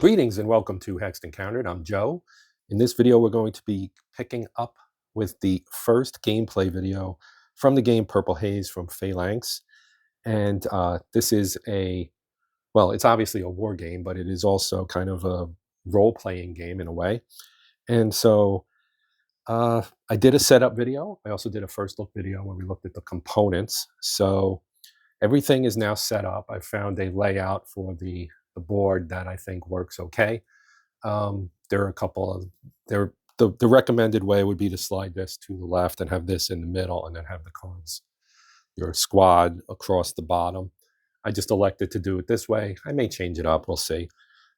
Greetings and welcome to Hexed Encountered. I'm Joe. In this video, we're going to be picking up with the first gameplay video from the game Purple Haze from Phalanx. And this is it's obviously a war game, but it is also kind of a role-playing game in a way. And so I did a setup video. I also did a first look video where we looked at the components. So everything is now set up. I found a layout for the board that I think works okay. There are a couple of the recommended way would be to slide this to the left and have this in the middle and then have the cards, your squad, across the bottom. I just elected to do it this way. I may change it up, we'll see.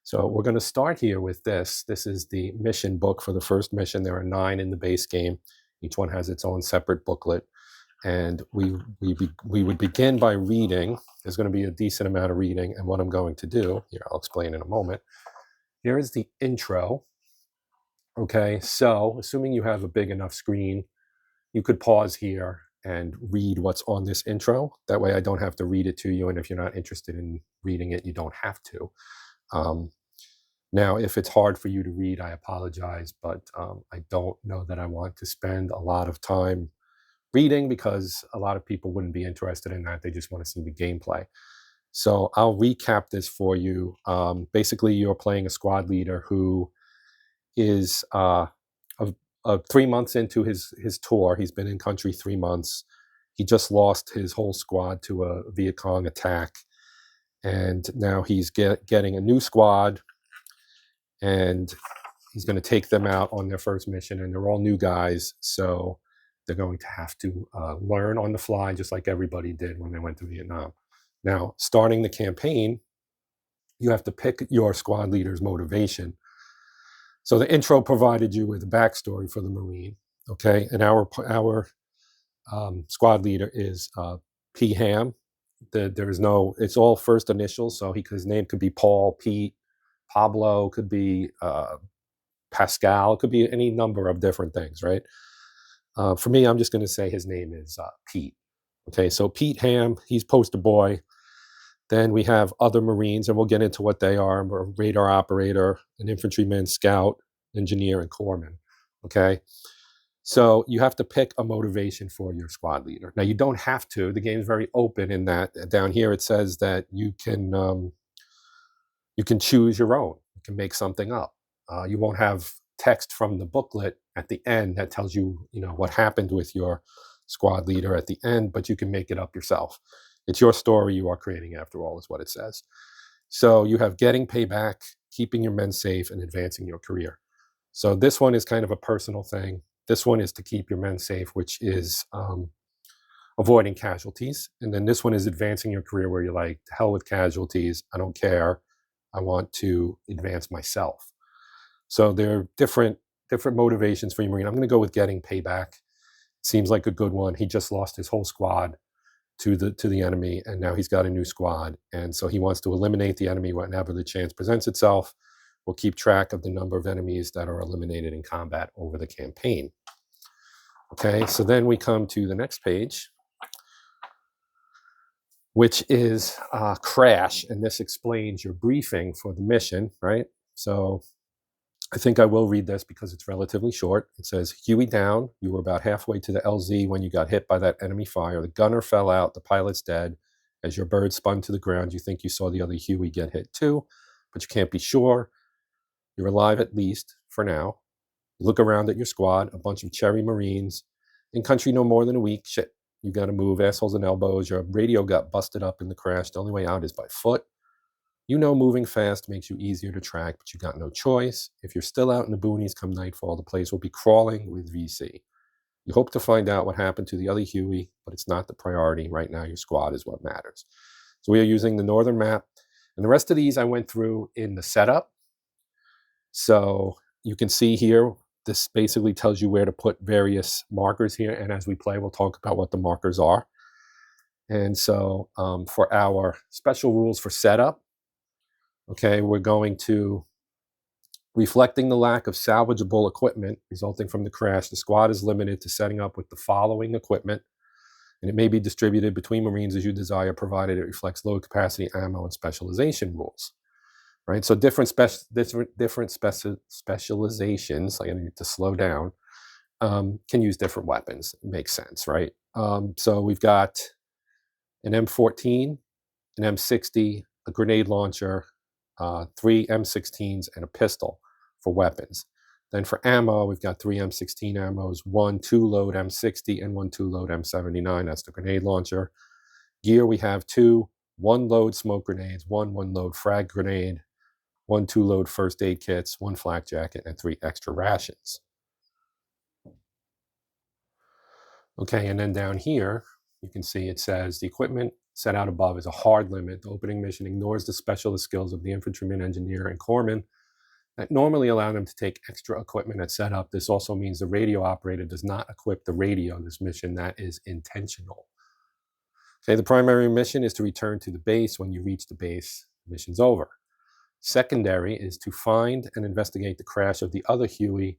So we're going to start here with this. This is the mission book for the first mission. There are 9 in the base game. Each one has its own separate booklet. And we would begin by reading. There's going to be a decent amount of reading, and what I'm going to do, here I'll explain in a moment. Here is the intro. Okay, so assuming you have a big enough screen, you could pause here and read what's on this intro. That way I don't have to read it to you, and if you're not interested in reading it, you don't have to. Now, if it's hard for you to read, I apologize, but I don't know that I want to spend a lot of time reading because a lot of people wouldn't be interested in that. They just want to see the gameplay. So I'll recap this for you. Basically, you're playing a squad leader who is 3 months into his tour. He's been in country 3 months. He just lost his whole squad to a Viet Cong attack. And now he's getting a new squad. And he's going to take them out on their first mission. And they're all new guys. So they're going to have to learn on the fly, just like everybody did when they went to Vietnam. Now, starting the campaign, you have to pick your squad leader's motivation. So the intro provided you with a backstory for the Marine, okay? And our squad leader is P. Ham. It's all first initials, so his name could be Paul, Pete, Pablo, could be Pascal, it could be any number of different things, right? For me, I'm just going to say his name is Pete. Okay, so Pete Ham, he's poster boy. Then we have other Marines, and we'll get into what they are. A radar operator, an infantryman, scout, engineer, and corpsman. Okay, so you have to pick a motivation for your squad leader. Now, you don't have to. The game's very open in that down here it says that you can choose your own. You can make something up. You won't have text from the booklet at the end that tells you, what happened with your squad leader at the end, but you can make it up yourself. It's your story you are creating, after all, is what it says. So you have getting payback, keeping your men safe, and advancing your career. So this one is kind of a personal thing. This one is to keep your men safe, which is avoiding casualties. And then this one is advancing your career, where you're like, to hell with casualties. I don't care. I want to advance myself. So there are different motivations for your Marine. I'm going to go with getting payback. Seems like a good one. He just lost his whole squad to the enemy, and now he's got a new squad. And so he wants to eliminate the enemy whenever the chance presents itself. We'll keep track of the number of enemies that are eliminated in combat over the campaign. Okay, so then we come to the next page, which is Crash, and this explains your briefing for the mission, right? So I think I will read this because it's relatively short. It says, Huey down. You were about halfway to the LZ when you got hit by that enemy fire. The gunner fell out. The pilot's dead. As your bird spun to the ground, you think you saw the other Huey get hit too, but you can't be sure. You're alive, at least, for now. You look around at your squad, a bunch of cherry Marines. In country no more than a week. Shit, you got to move, assholes and elbows. Your radio got busted up in the crash. The only way out is by foot. Moving fast makes you easier to track, but you got no choice. If you're still out in the boonies come nightfall, the place will be crawling with VC. You hope to find out what happened to the other Huey, but it's not the priority. Right now, your squad is what matters. So we are using the northern map. And the rest of these I went through in the setup. So you can see here, this basically tells you where to put various markers here. And as we play, we'll talk about what the markers are. And so for our special rules for setup, okay, we're going to, reflecting the lack of salvageable equipment resulting from the crash, the squad is limited to setting up with the following equipment, and it may be distributed between Marines as you desire, provided it reflects low capacity ammo and specialization rules. right? So different specializations, like I need to slow down, can use different weapons. It makes sense, right? So we've got an M14, an M60, a grenade launcher, three M16s, and a pistol for weapons. Then for ammo, we've got three M16 ammos, one two-load M60 and one two-load M79. That's the grenade launcher. Gear, we have two one-load smoke grenades, one one-load frag grenade, one two-load first aid kits, one flak jacket, and three extra rations. Okay, and then down here, you can see it says the equipment set out above is a hard limit. The opening mission ignores the specialist skills of the infantryman, engineer, and corpsman that normally allow them to take extra equipment at setup. This also means the radio operator does not equip the radio this mission. That is intentional. Okay, the primary mission is to return to the base. When you reach the base, the mission's over. Secondary is to find and investigate the crash of the other Huey,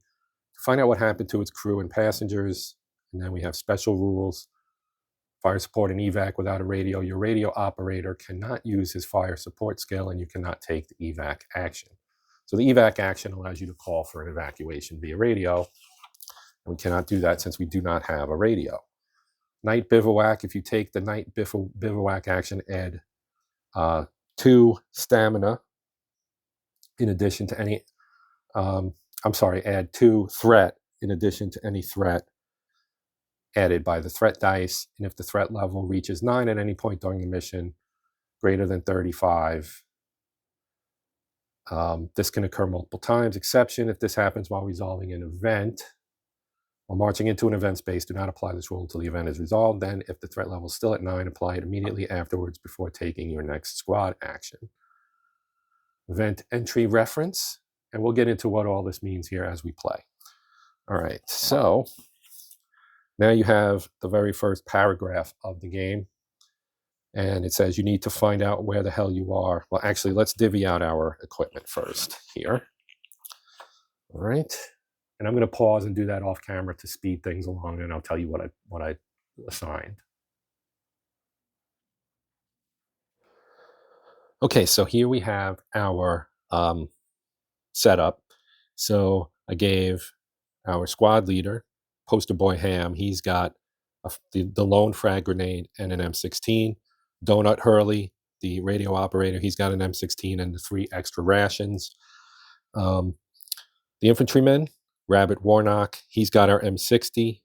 to find out what happened to its crew and passengers. And then we have special rules. Fire support and evac without a radio. Your radio operator cannot use his fire support skill, and you cannot take the evac action. So the evac action allows you to call for an evacuation via radio. And we cannot do that since we do not have a radio. Night bivouac, if you take the night bivouac action, add 2 stamina in addition to any, add 2 threat in addition to any threat added by the threat dice. And if the threat level reaches 9 at any point during the mission, greater than 35, this can occur multiple times. Exception, if this happens while resolving an event or marching into an event space, do not apply this rule until the event is resolved. Then, if the threat level is still at 9, apply it immediately afterwards before taking your next squad action. Event entry reference, and we'll get into what all this means here as we play. All right, so now you have the very first paragraph of the game, and it says you need to find out where the hell you are. Well, actually, let's divvy out our equipment first here. All right. And I'm going to pause and do that off camera to speed things along, and I'll tell you what I assigned. Okay, so here we have our setup. So I gave our squad leader, Poster Boy Ham, he's got the lone frag grenade and an M16. Donut Hurley, the radio operator, he's got an M16 and the 3 extra rations. The infantryman, Rabbit Warnock, he's got our M60,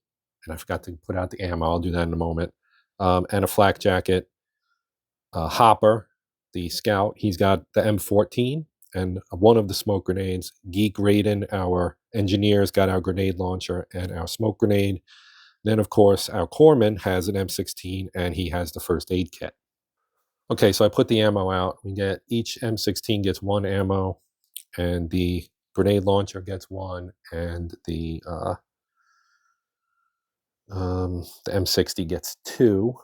and I forgot to put out the ammo. I'll do that in a moment. And a flak jacket. Hopper, the scout, he's got the M14 and one of the smoke grenades. Geek Raiden, our engineer's got our grenade launcher and our smoke grenade. Then, of course, our corpsman has an M16 and he has the first aid kit. Okay, so I put the ammo out. We get each M16 gets 1 ammo, and the grenade launcher gets 1, and the M60 gets 2.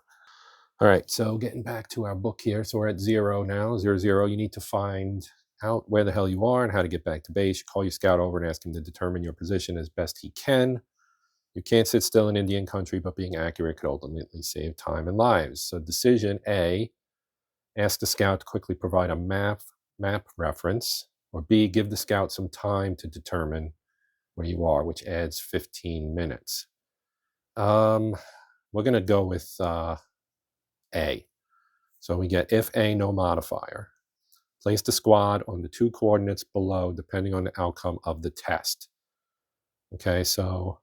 All right, so getting back to our book here. So we're at 0 now, 0, 0. You need to find out where the hell you are and how to get back to base. You call your scout over and ask him to determine your position as best he can. You can't sit still in Indian country, but being accurate could ultimately save time and lives. So decision A, ask the scout to quickly provide a map reference. Or B, give the scout some time to determine where you are, which adds 15 minutes. We're going to go with A. So we get if A, no modifier. Place the squad on the 2 coordinates below, depending on the outcome of the test. Okay, so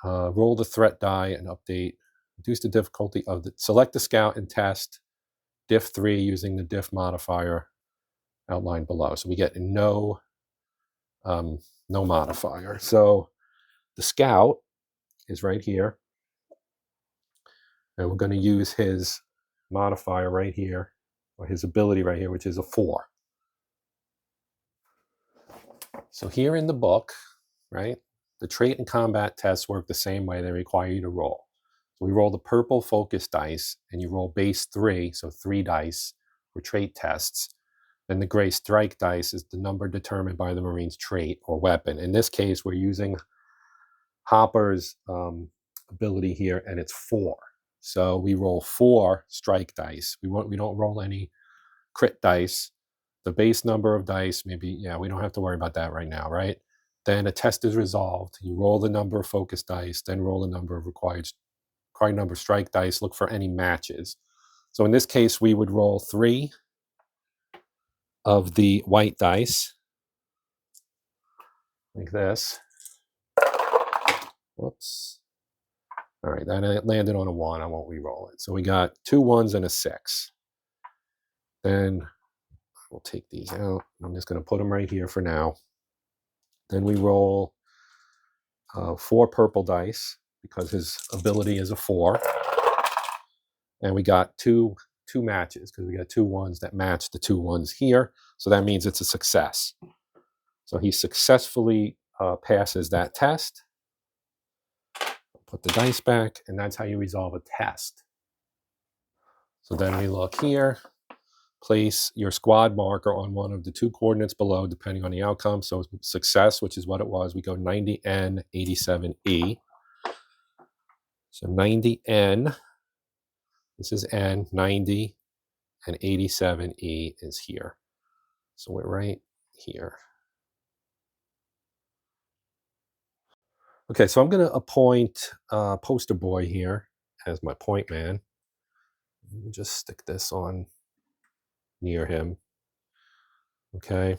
roll the threat die and update. Reduce the difficulty of the, select the scout and test diff 3 using the diff modifier outlined below. So we get no modifier. So the scout is right here, and we're going to use his modifier right here, or his ability right here, which is a 4. So here in the book, right, the trait and combat tests work the same way. They require you to roll. So we roll the purple focus dice, and you roll base 3, so 3 dice for trait tests. Then the gray strike dice is the number determined by the Marine's trait or weapon. In this case, we're using Hopper's ability here, and it's 4. So we roll 4 strike dice. We don't roll any crit dice. the base number of dice, maybe, yeah, we don't have to worry about that right now, right? Then a test is resolved. You roll the number of focus dice, then roll the number of required number of strike dice, look for any matches. So in this case, we would roll 3 of the white dice, like this. Whoops. All right, that landed on a 1. I won't re-roll it. So we got 2 1s and a 6. Then we'll take these out. I'm just going to put them right here for now. Then we roll 4 purple dice because his ability is a 4. And we got two matches because we got 2 1s that match the 2 1s here. So that means it's a success. So he successfully passes that test. Put the dice back, and that's how you resolve a test. So then we look here. Place your squad marker on one of the 2 coordinates below, depending on the outcome. So success, which is what it was, we go 90N, 87E. So 90N, this is N, 90, and 87E is here. So we're right here. Okay, so I'm going to appoint Poster Boy here as my point man. Just stick this on near him. Okay.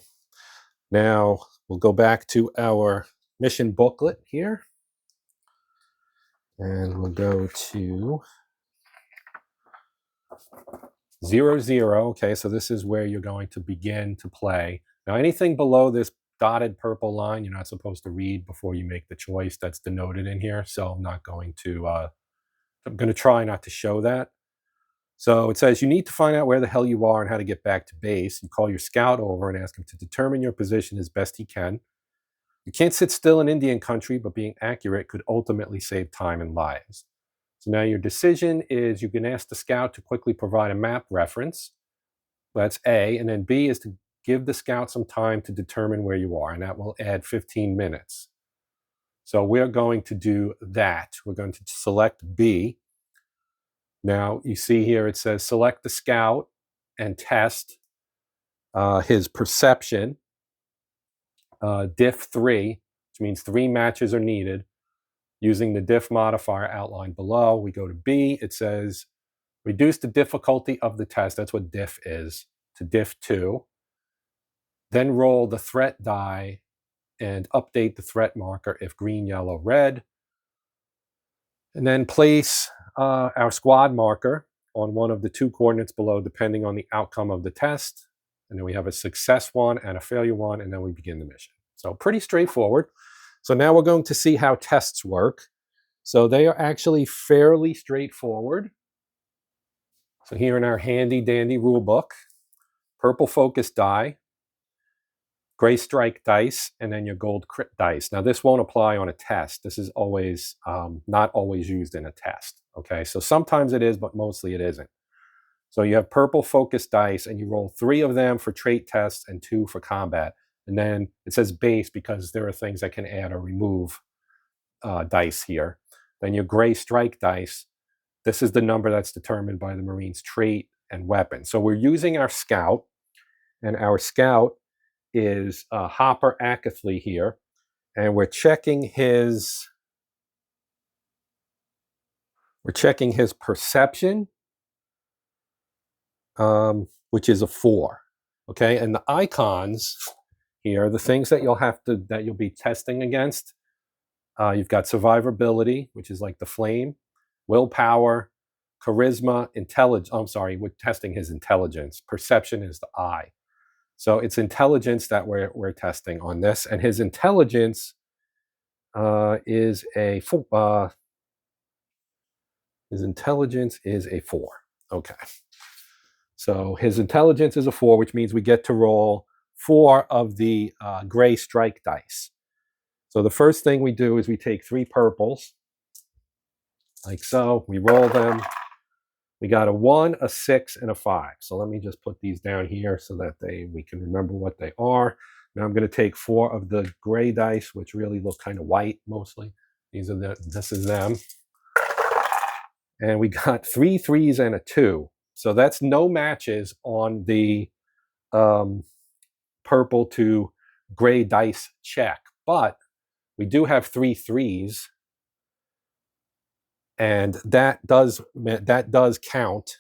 Now we'll go back to our mission booklet here. And we'll go to 0, 0. Okay, so this is where you're going to begin to play. Now anything below this dotted purple line, you're not supposed to read before you make the choice. That's denoted in here. So I'm not going to, I'm going to try not to show that. So it says you need to find out where the hell you are and how to get back to base. You call your scout over and ask him to determine your position as best he can. You can't sit still in Indian country, but being accurate could ultimately save time and lives. So now your decision is you can ask the scout to quickly provide a map reference. That's A. And then B is to give the scout some time to determine where you are, and that will add 15 minutes. So we're going to do that. We're going to select B. Now you see here it says select the scout and test his perception, diff 3, which means 3 matches are needed. Using the diff modifier outlined below, we go to B. It says reduce the difficulty of the test, that's what diff is, to diff 2. Then roll the threat die and update the threat marker if green, yellow, red. And then place our squad marker on one of the 2 coordinates below, depending on the outcome of the test. And then we have a success one and a failure one, and then we begin the mission. So pretty straightforward. So now we're going to see how tests work. So they are actually fairly straightforward. So here in our handy dandy rule book, purple focus die, gray strike dice, and then your gold crit dice. Now this won't apply on a test. This is always not always used in a test. Okay, so sometimes it is, but mostly it isn't. So you have purple focus dice, and you roll 3 of them for trait tests and 2 for combat. And then it says base because there are things that can add or remove dice here. Then your gray strike dice. This is the number that's determined by the Marine's trait and weapon. So we're using our scout, and our scout is Hopper Acathley here, and we're checking his perception, which is a 4. Okay, and the icons here, the things that you'll be testing against. You've got survivability, which is like the flame, willpower, charisma, intelligence. I'm sorry, we're testing his intelligence. Perception is the I. So it's intelligence that we're testing on this, and his intelligence is a 4. His intelligence is a 4. Okay. So his intelligence is a 4, which means we get to roll 4 of the gray strike dice. So the first thing we do is we take 3 purples, like so. We roll them. We got a 1, a 6, and a 5. So let me just put these down here so that we can remember what they are. Now I'm going to take 4 of the gray dice, which really look kind of white mostly. This is them. And we got 3 3s and a 2. So that's no matches on the purple to gray dice check, but we do have 3 threes, and that does count.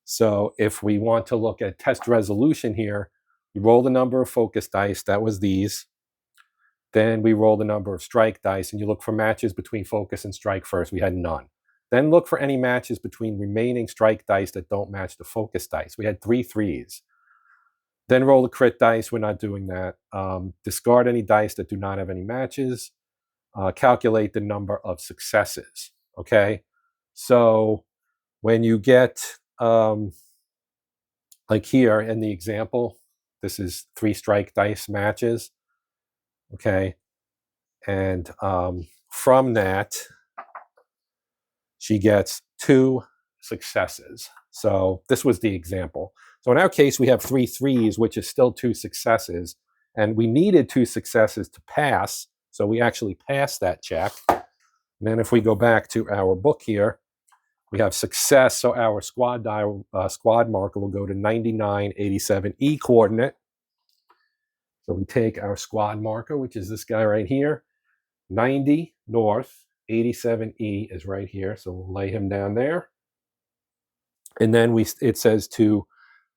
So if we want to look at test resolution here, we roll the number of focus dice, that was these. Then we roll the number of strike dice, and you look for matches between focus and strike first. We had none. Then look for any matches between remaining strike dice that don't match the focus dice. We had 3 threes. Then roll the crit dice. We're not doing that. Discard any dice that do not have any matches. Calculate the number of successes. Okay, so when you get like here in the example, this is 3 strike dice matches. Okay, and from that, she gets 2 successes. So this was the example. So in our case, we have 3 threes, which is still 2 successes. And we needed 2 successes to pass. So we actually passed that check. And then if we go back to our book here, we have success. So our squad marker will go to 9987E coordinate. So we take our squad marker, which is this guy right here, 90 north, 87E is right here. So we'll lay him down there. And then it says to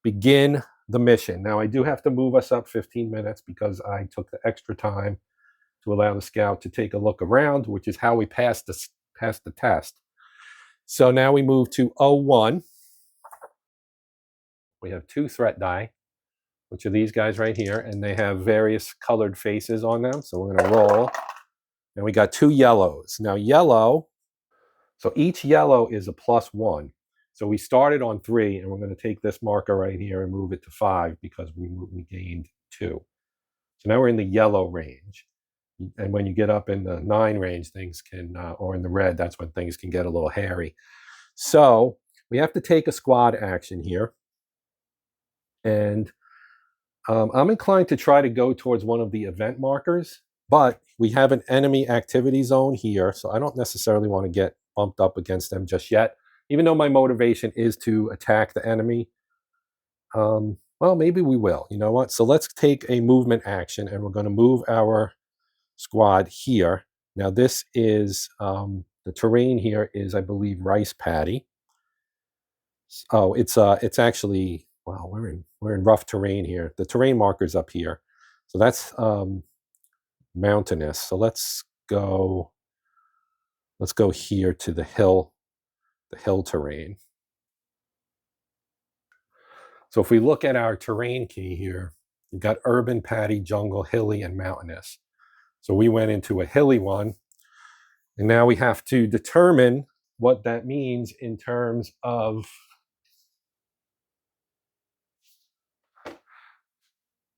begin the mission. Now I do have to move us up 15 minutes because I took the extra time to allow the scout to take a look around, which is how we passed the test. So now we move to 01. We have 2 threat die, which are these guys right here, and they have various colored faces on them. So we're going to roll. And we got 2 yellows. Now yellow, so each yellow is a +1. So we started on 3, and we're going to take this marker right here and move it to 5 because we gained 2. So now we're in the yellow range. And when you get up in the 9 range, things can, or in the red, that's when things can get a little hairy. So we have to take a squad action here. And I'm inclined to try to go towards one of the event markers, but we have an enemy activity zone here, so I don't necessarily want to get bumped up against them just yet, even though my motivation is to attack the enemy. Well, maybe we will. You know what? So let's take a movement action, and we're going to move our squad here. Now this is, the terrain here is, I believe, rice paddy. Oh, it's actually, wow, we're in rough terrain here. The terrain marker's up here. So that's mountainous. So let's go here to the hill terrain. So if we look at our terrain key here, you've got urban, paddy, jungle, hilly, and mountainous. So we went into a hilly one, and now we have to determine what that means in terms of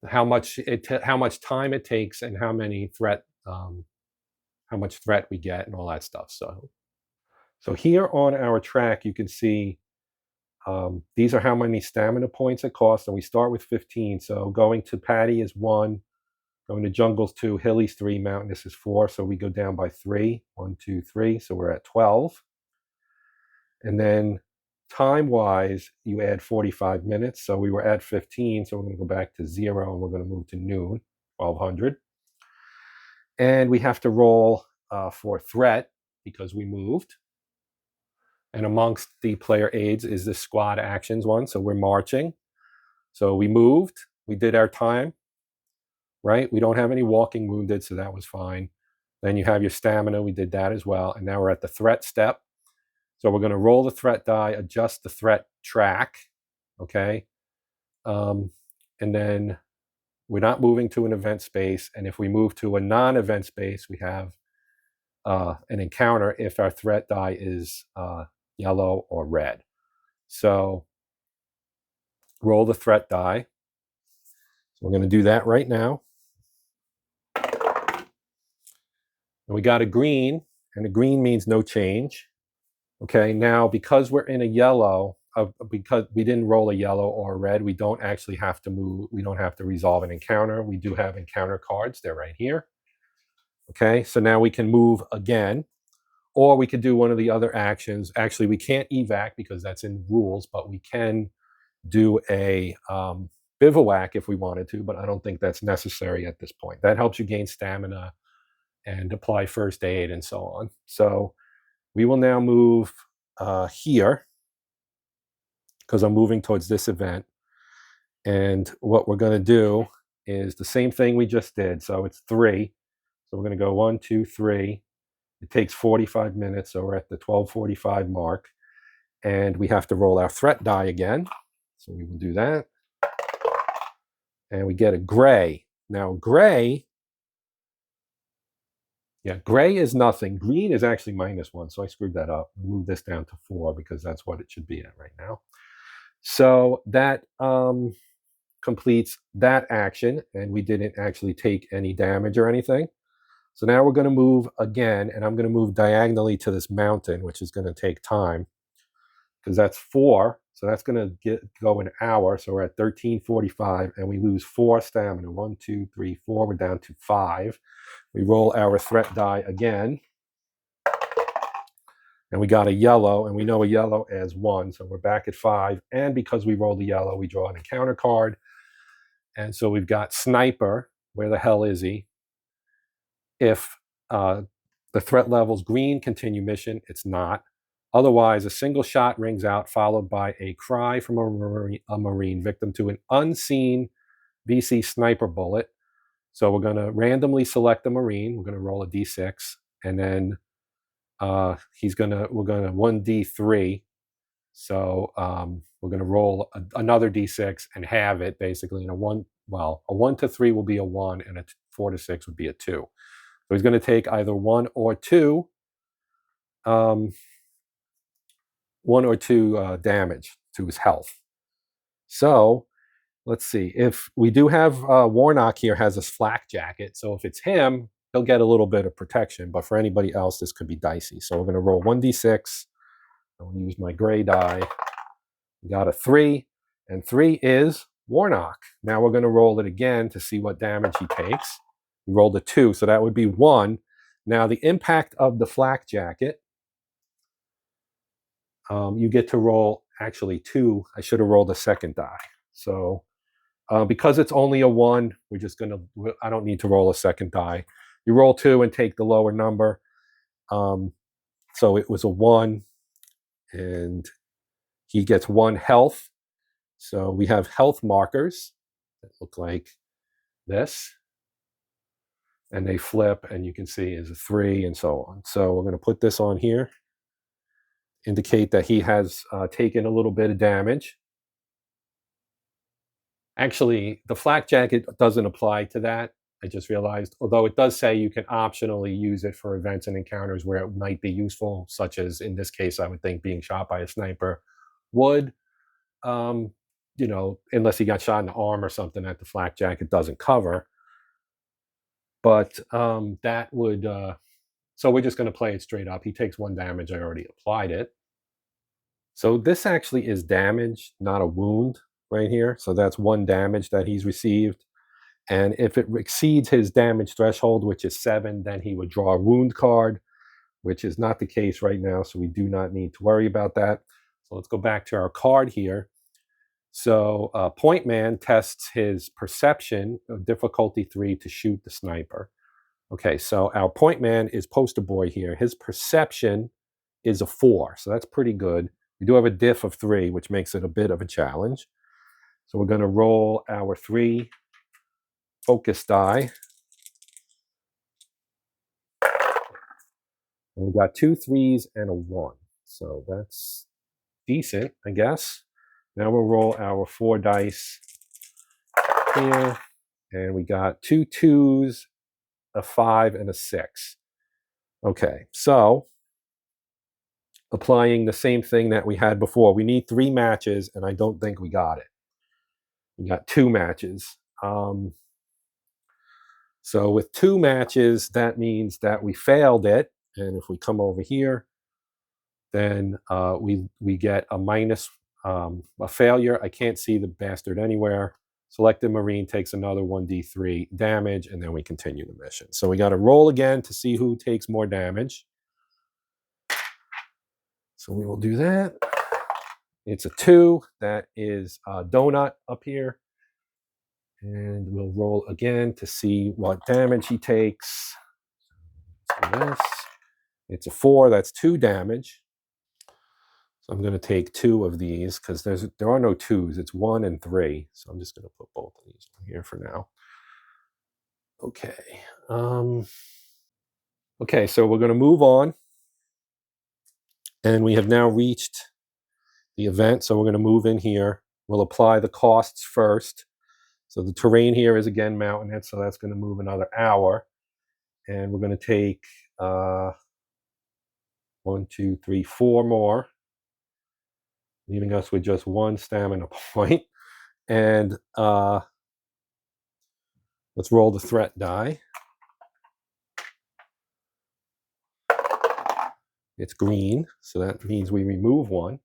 how much time it takes and how much threat we get and all that stuff. So here on our track, you can see these are how many stamina points it costs, and we start with 15. So going to paddy is 1, going to jungles 2, hillies 3, mountainous is 4. So we go down by 3, 1, 2, 3. So we're at 12. And then time-wise, you add 45 minutes. So we were at 15. So we're going to go back to 0, and we're going to move to noon, 1200. And we have to roll for threat because we moved. And amongst the player aids is the squad actions one. So we're marching. So we moved. We did our time, right? We don't have any walking wounded, so that was fine. Then you have your stamina. We did that as well. And now we're at the threat step. So we're going to roll the threat die, adjust the threat track, okay? And then we're not moving to an event space. And if we move to a non-event space, we have an encounter if our threat die is yellow or red. So roll the threat die. So we're going to do that right now. And we got a green, and a green means no change. Okay, now because we're in a yellow, because we didn't roll a yellow or a red, we don't actually have to move, we don't have to resolve an encounter. We do have encounter cards, they're right here. Okay, so now we can move again, or we could do one of the other actions. Actually, we can't evac because that's in rules, but we can do a bivouac if we wanted to, but I don't think that's necessary at this point. That helps you gain stamina and apply first aid and so on. So we will now move here because I'm moving towards this event. And what we're going to do is the same thing we just did. So it's 3. So we're going to go 1, 2, 3. It takes 45 minutes, so we're at the 12:45 mark. And we have to roll our threat die again. So we will do that. And we get a gray. Now gray, gray is nothing. Green is actually -1, so I screwed that up. Move this down to 4 because that's what it should be at right now. So that completes that action, and we didn't actually take any damage or anything. So now we're going to move again, and I'm going to move diagonally to this mountain, which is going to take time because that's 4. So that's going to go an hour. So we're at 13:45, and we lose 4 stamina. 1, 2, 3, 4. We're down to 5. We roll our threat die again, and we got a yellow, and we know a yellow as 1. So we're back at 5. And because we rolled a yellow, we draw an encounter card. And so we've got Sniper. Where the hell is he? If the threat level's green, continue mission. It's not. Otherwise, a single shot rings out, followed by a cry from a Marine victim to an unseen VC sniper bullet. So we're going to randomly select a Marine. We're going to roll a D6, and then we're going to 1D3. So we're going to roll another D6 and have it basically in a 1. Well, a 1 to 3 will be a 1, and a 4 to 6 would be a 2. So he's going to take either 1 or 2. 1 or 2 damage to his health. So let's see. If we do have Warnock here has a flak jacket, so if it's him, he'll get a little bit of protection. But for anybody else, this could be dicey. So we're going to roll 1d6. I'll use my gray die. We got a 3, and 3 is Warnock. Now we're going to roll it again to see what damage he takes. We rolled a 2, so that would be 1. Now the impact of the flak jacket, you get to roll actually 2. I should have rolled a second die. So because it's only a 1, we're just going to, I don't need to roll a second die. You roll 2 and take the lower number. So it was a 1, and he gets 1 health. So we have health markers that look like this. And they flip, and you can see is a 3 and so on. So we're going to put this on here. Indicate that he has taken a little bit of damage. Actually, the flak jacket doesn't apply to that. I just realized, although it does say you can optionally use it for events and encounters where it might be useful, such as in this case, I would think being shot by a sniper would, unless he got shot in the arm or something that the flak jacket doesn't cover. But that would, so we're just going to play it straight up. He takes 1 damage. I already applied it. So this actually is damage, not a wound right here. So that's 1 damage that he's received. And if it exceeds his damage threshold, which is 7, then he would draw a wound card, which is not the case right now. So we do not need to worry about that. So let's go back to our card here. So Point Man tests his perception of difficulty 3 to shoot the sniper. Okay, so our Point Man is poster boy here. His perception is a 4, so that's pretty good. We do have a diff of 3, which makes it a bit of a challenge. So we're going to roll our 3 focus die. And we got 2 3s and a 1. So that's decent, I guess. Now we'll roll our 4 dice here. And we got 2 2s, a 5, and a 6. Okay, so applying the same thing that we had before. We need 3 matches, and I don't think we got it. We got 2 matches. So with 2 matches, that means that we failed it. And if we come over here, then we get a minus, a failure. I can't see the bastard anywhere. Selected Marine takes another 1d3 damage, and then we continue the mission. So we got to roll again to see who takes more damage. So we will do that. It's a 2. That is a donut up here. And we'll roll again to see what damage he takes. So this, it's a 4, that's 2 damage. So I'm going to take 2 of these because there are no 2s, it's 1 and 3. So I'm just going to put both of these on here for now. Okay. Okay, so we're going to move on. And we have now reached the event. So we're going to move in here. We'll apply the costs first. So the terrain here is again mountainous, so that's going to move another hour. And we're going to take 1, 2, 3, 4 more, leaving us with just 1 stamina point. And let's roll the threat die. It's green, so that means we remove 1.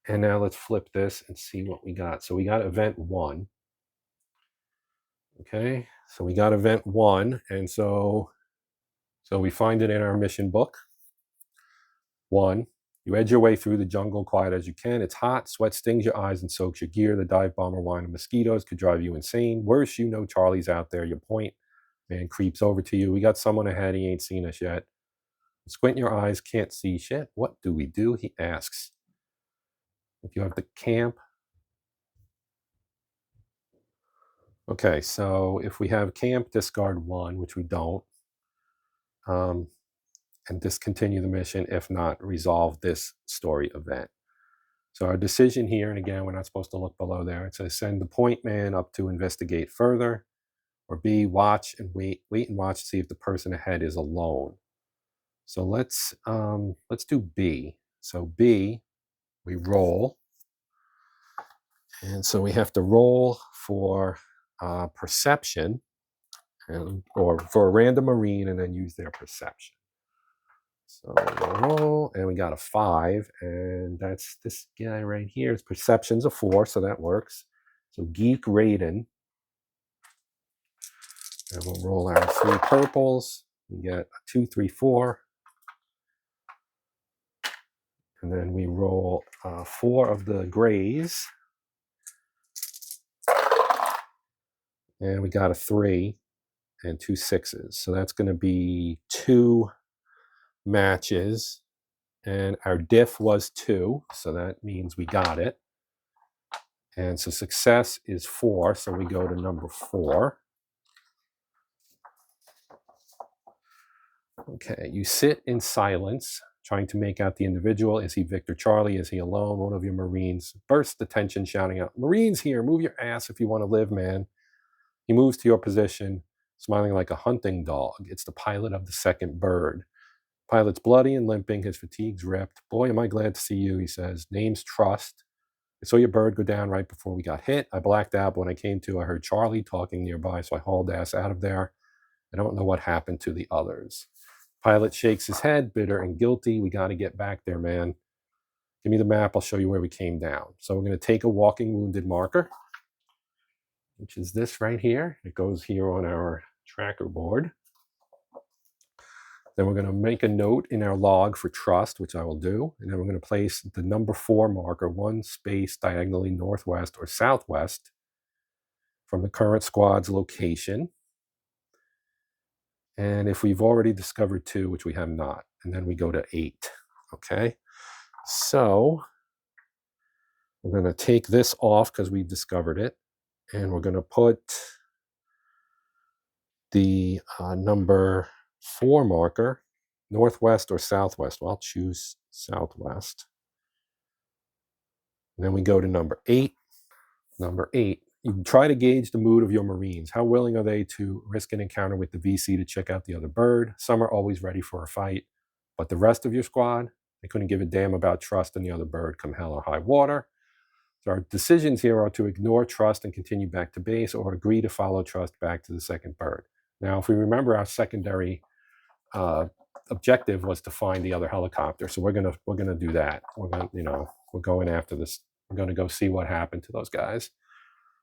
And now let's flip this and see what we got. So we got event 1. Okay, so we got event 1, and so we find it in our mission book. 1, you edge your way through the jungle quiet as you can. It's hot, sweat stings your eyes and soaks your gear. The dive bomber whine of mosquitoes could drive you insane. Worse, you know Charlie's out there. Your point man creeps over to you. We got someone ahead, he ain't seen us yet. Squint your eyes, can't see shit. What do we do? He asks. If you have the camp. Okay, so if we have camp, discard 1, which we don't. And discontinue the mission. If not, resolve this story event. So our decision here, and again, we're not supposed to look below there. It says send the point man up to investigate further, or B, watch and wait and watch to see if the person ahead is alone. So let's do B. So B, we roll, and so we have to roll for perception, or for a random marine, and then use their perception. So we'll roll, and we got a 5, and that's this guy right here. His perception's a 4, so that works. So Geek Raiden. And we'll roll our 3 purples. We get a 2, 3, 4. And then we roll 4 of the grays. And we got a 3 and 2 6s. So that's going to be 2 matches. And our diff was 2, so that means we got it. And so success is 4, so we go to number 4. Okay, you sit in silence, trying to make out the individual. Is he Victor Charlie? Is he alone? One of your Marines bursts the tension, shouting out, "Marines here, move your ass if you want to live, man." He moves to your position, smiling like a hunting dog. It's the pilot of the second bird. Pilot's bloody and limping, his fatigue's ripped. "Boy, am I glad to see you," he says. "Name's Trust. I saw your bird go down right before we got hit. I blacked out, but when I came to, I heard Charlie talking nearby, so I hauled ass out of there. I don't know what happened to the others." Pilot shakes his head, bitter and guilty. "We got to get back there, man. Give me the map. I'll show you where we came down." So we're going to take a walking wounded marker, which is this right here. It goes here on our tracker board. Then we're going to make a note in our log for Trust, which I will do. And then we're going to place the number 4 marker 1 space diagonally northwest or southwest from the current squad's location. And if we've already discovered 2, which we have not, and then we go to 8. Okay, so we're going to take this off because we've discovered it, and we're going to put the number 4 marker northwest or southwest. Well, I'll choose southwest. And then we go to number 8. Number 8, you try to gauge the mood of your Marines. How willing are they to risk an encounter with the VC to check out the other bird? Some are always ready for a fight, but the rest of your squad, they couldn't give a damn about Trust and the other bird come hell or high water. So our decisions here are to ignore Trust and continue back to base, or agree to follow Trust back to the second bird. Now, if we remember, our secondary objective was to find the other helicopter, so we're gonna do that. We're going after this. We're gonna go see what happened to those guys.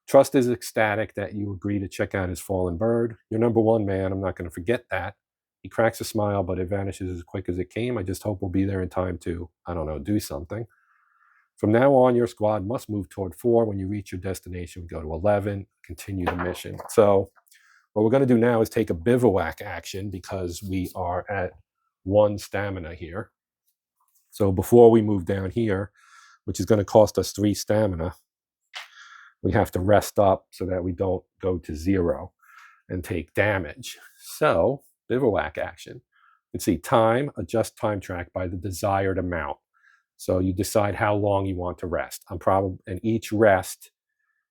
Trust is ecstatic that you agree to check out his fallen bird. You're number 1, man. I'm not going to forget that. He cracks a smile, but it vanishes as quick as it came. I just hope we'll be there in time to, I don't know, do something. From now on, your squad must move toward 4. When you reach your destination, we go to 11, continue the mission. So what we're going to do now is take a bivouac action because we are at 1 stamina here. So before we move down here, which is going to cost us 3 stamina, we have to rest up so that we don't go to 0 and take damage. So bivouac action. You can see time, adjust time track by the desired amount. So you decide how long you want to rest. And each rest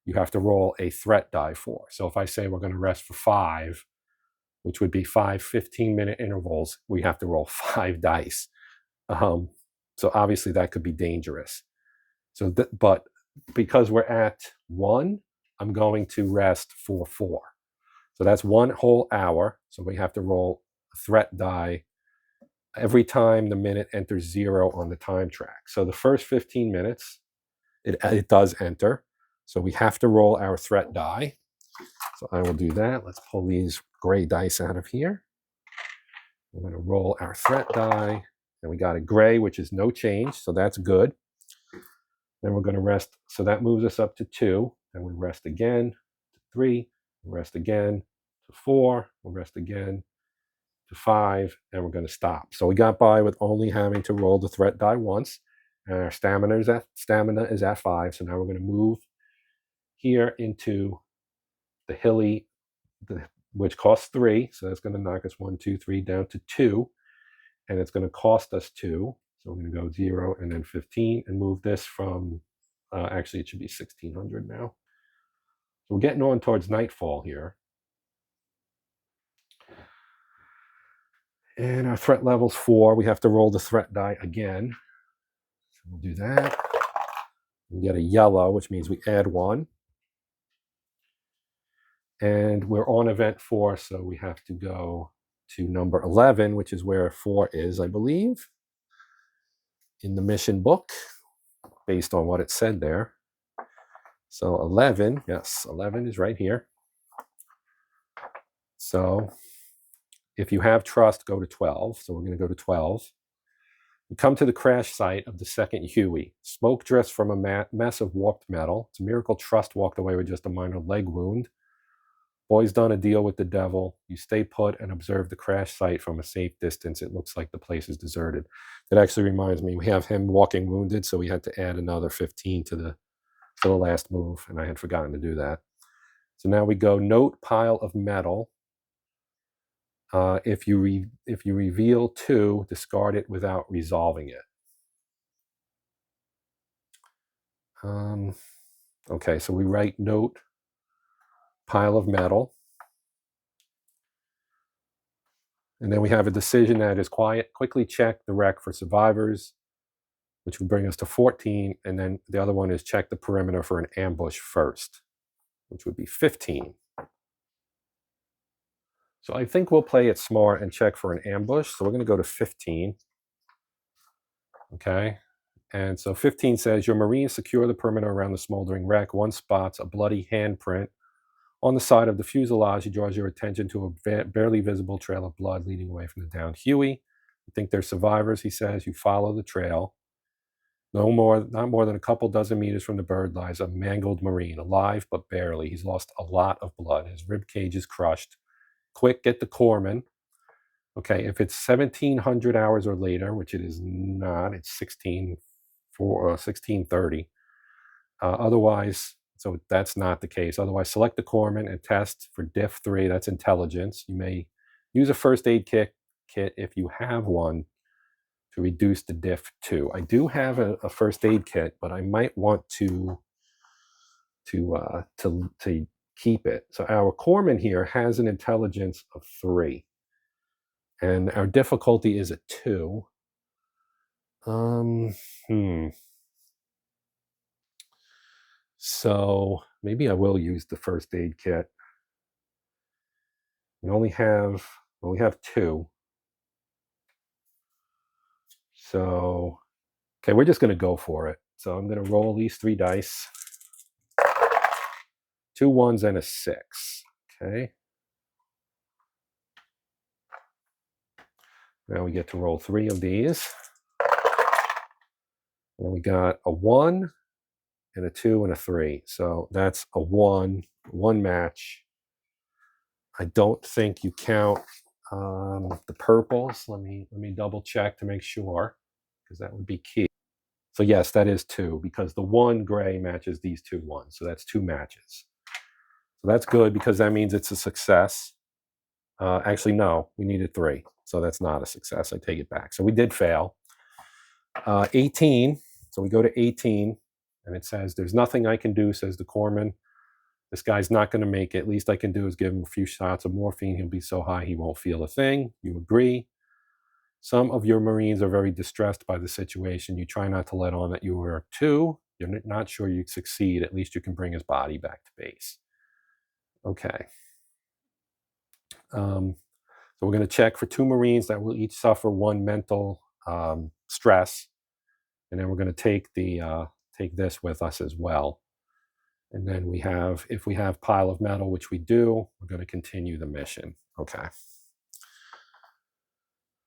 you have to roll a threat die for. So if I say we're going to rest for 5, which would be 5 15-minute intervals, we have to roll 5 dice. So obviously that could be dangerous. So, but because we're at 1, I'm going to rest for 4. So that's 1 whole hour. So we have to roll a threat die every time the minute enters 0 on the time track. So the first 15 minutes, it does enter. So we have to roll our threat die. So I will do that. Let's pull these gray dice out of here. We're going to roll our threat die. And we got a gray, which is no change. So that's good. Then we're going to rest. So that moves us up to 2. Then we rest again to 3. We rest again to 4. We'll rest again to 5. And we're going to stop. So we got by with only having to roll the threat die once. And our stamina is at 5. So now we're going to move here into the hilly, which costs 3. So that's going to knock us 1, 2, 3 down to 2. And it's going to cost us 2. So we're going to go 0 and then 15 and move this from, actually it should be 1600 now. So we're getting on towards nightfall here. And our threat level's 4. We have to roll the threat die again. So we'll do that. We get a yellow, which means we add 1. And we're on event 4, so we have to go to number 11, which is where 4 is, I believe, in the mission book, based on what it said there. So 11, yes, 11 is right here. So if you have trust, go to 12. So we're going to go to 12. We come to the crash site of the second Huey. Smoke drifts from a mess of warped metal. It's a miracle Trust walked away with just a minor leg wound. Boy's done a deal with the devil. You stay put and observe the crash site from a safe distance. It looks like the place is deserted. That actually reminds me, we have him walking wounded, so we had to add another 15 to the last move, and I had forgotten to do that. So now we go note pile of metal. If you reveal 2, discard it without resolving it. Okay, so we write note pile of metal. And then we have a decision that is quiet. Quickly check the wreck for survivors, which would bring us to 14. And then the other one is check the perimeter for an ambush first, which would be 15. So I think we'll play it smart and check for an ambush. So we're going to go to 15. Okay. And so 15 says, your Marines secure the perimeter around the smoldering wreck. One spots a bloody handprint on the side of the fuselage. He draws your attention to a barely visible trail of blood leading away from the downed Huey. You think they're survivors, he says. You follow the trail. Not more than a couple dozen meters from the bird lies a mangled Marine, alive but barely. He's lost a lot of blood. His rib cage is crushed. Quick, get the corpsman. Okay, if it's 1700 hours or later, which it is not, it's 1630. Otherwise, so that's not the case. Otherwise, select the corpsman and test for diff 3. That's intelligence. You may use a first aid kit if you have one to reduce the diff 2. I do have a first aid kit, but I might want to keep it. So our corpsman here has an intelligence of 3. And our difficulty is a 2. So maybe I will use the first aid kit. We only have 2. So, okay, we're just going to go for it. So I'm going to roll these 3 dice. 2 1s and a 6. Okay. Now we get to roll 3 of these. And we got a 1 and a 2 and a 3. So that's a one match. I don't think you count the purples. Let me double check to make sure, because that would be key. So yes, that is 2, because the 1 gray matches these 2 ones. So that's 2 matches. So that's good, because that means it's a success. Actually, no, we needed 3. So that's not a success. I take it back. So we did fail. 18. So we go to 18, and it says, "There's nothing I can do," says the corpsman. "This guy's not going to make it. Least I can do is give him a few shots of morphine. He'll be so high he won't feel a thing." You agree. "Some of your Marines are very distressed by the situation. You try not to let on that you are too. You're not sure you'd succeed. At least you can bring his body back to base." Okay. So we're going to check for 2 Marines that will each suffer 1 mental stress. And then we're going to take this with us as well. And then we have, if we have pile of metal, which we do, we're going to continue the mission. Okay.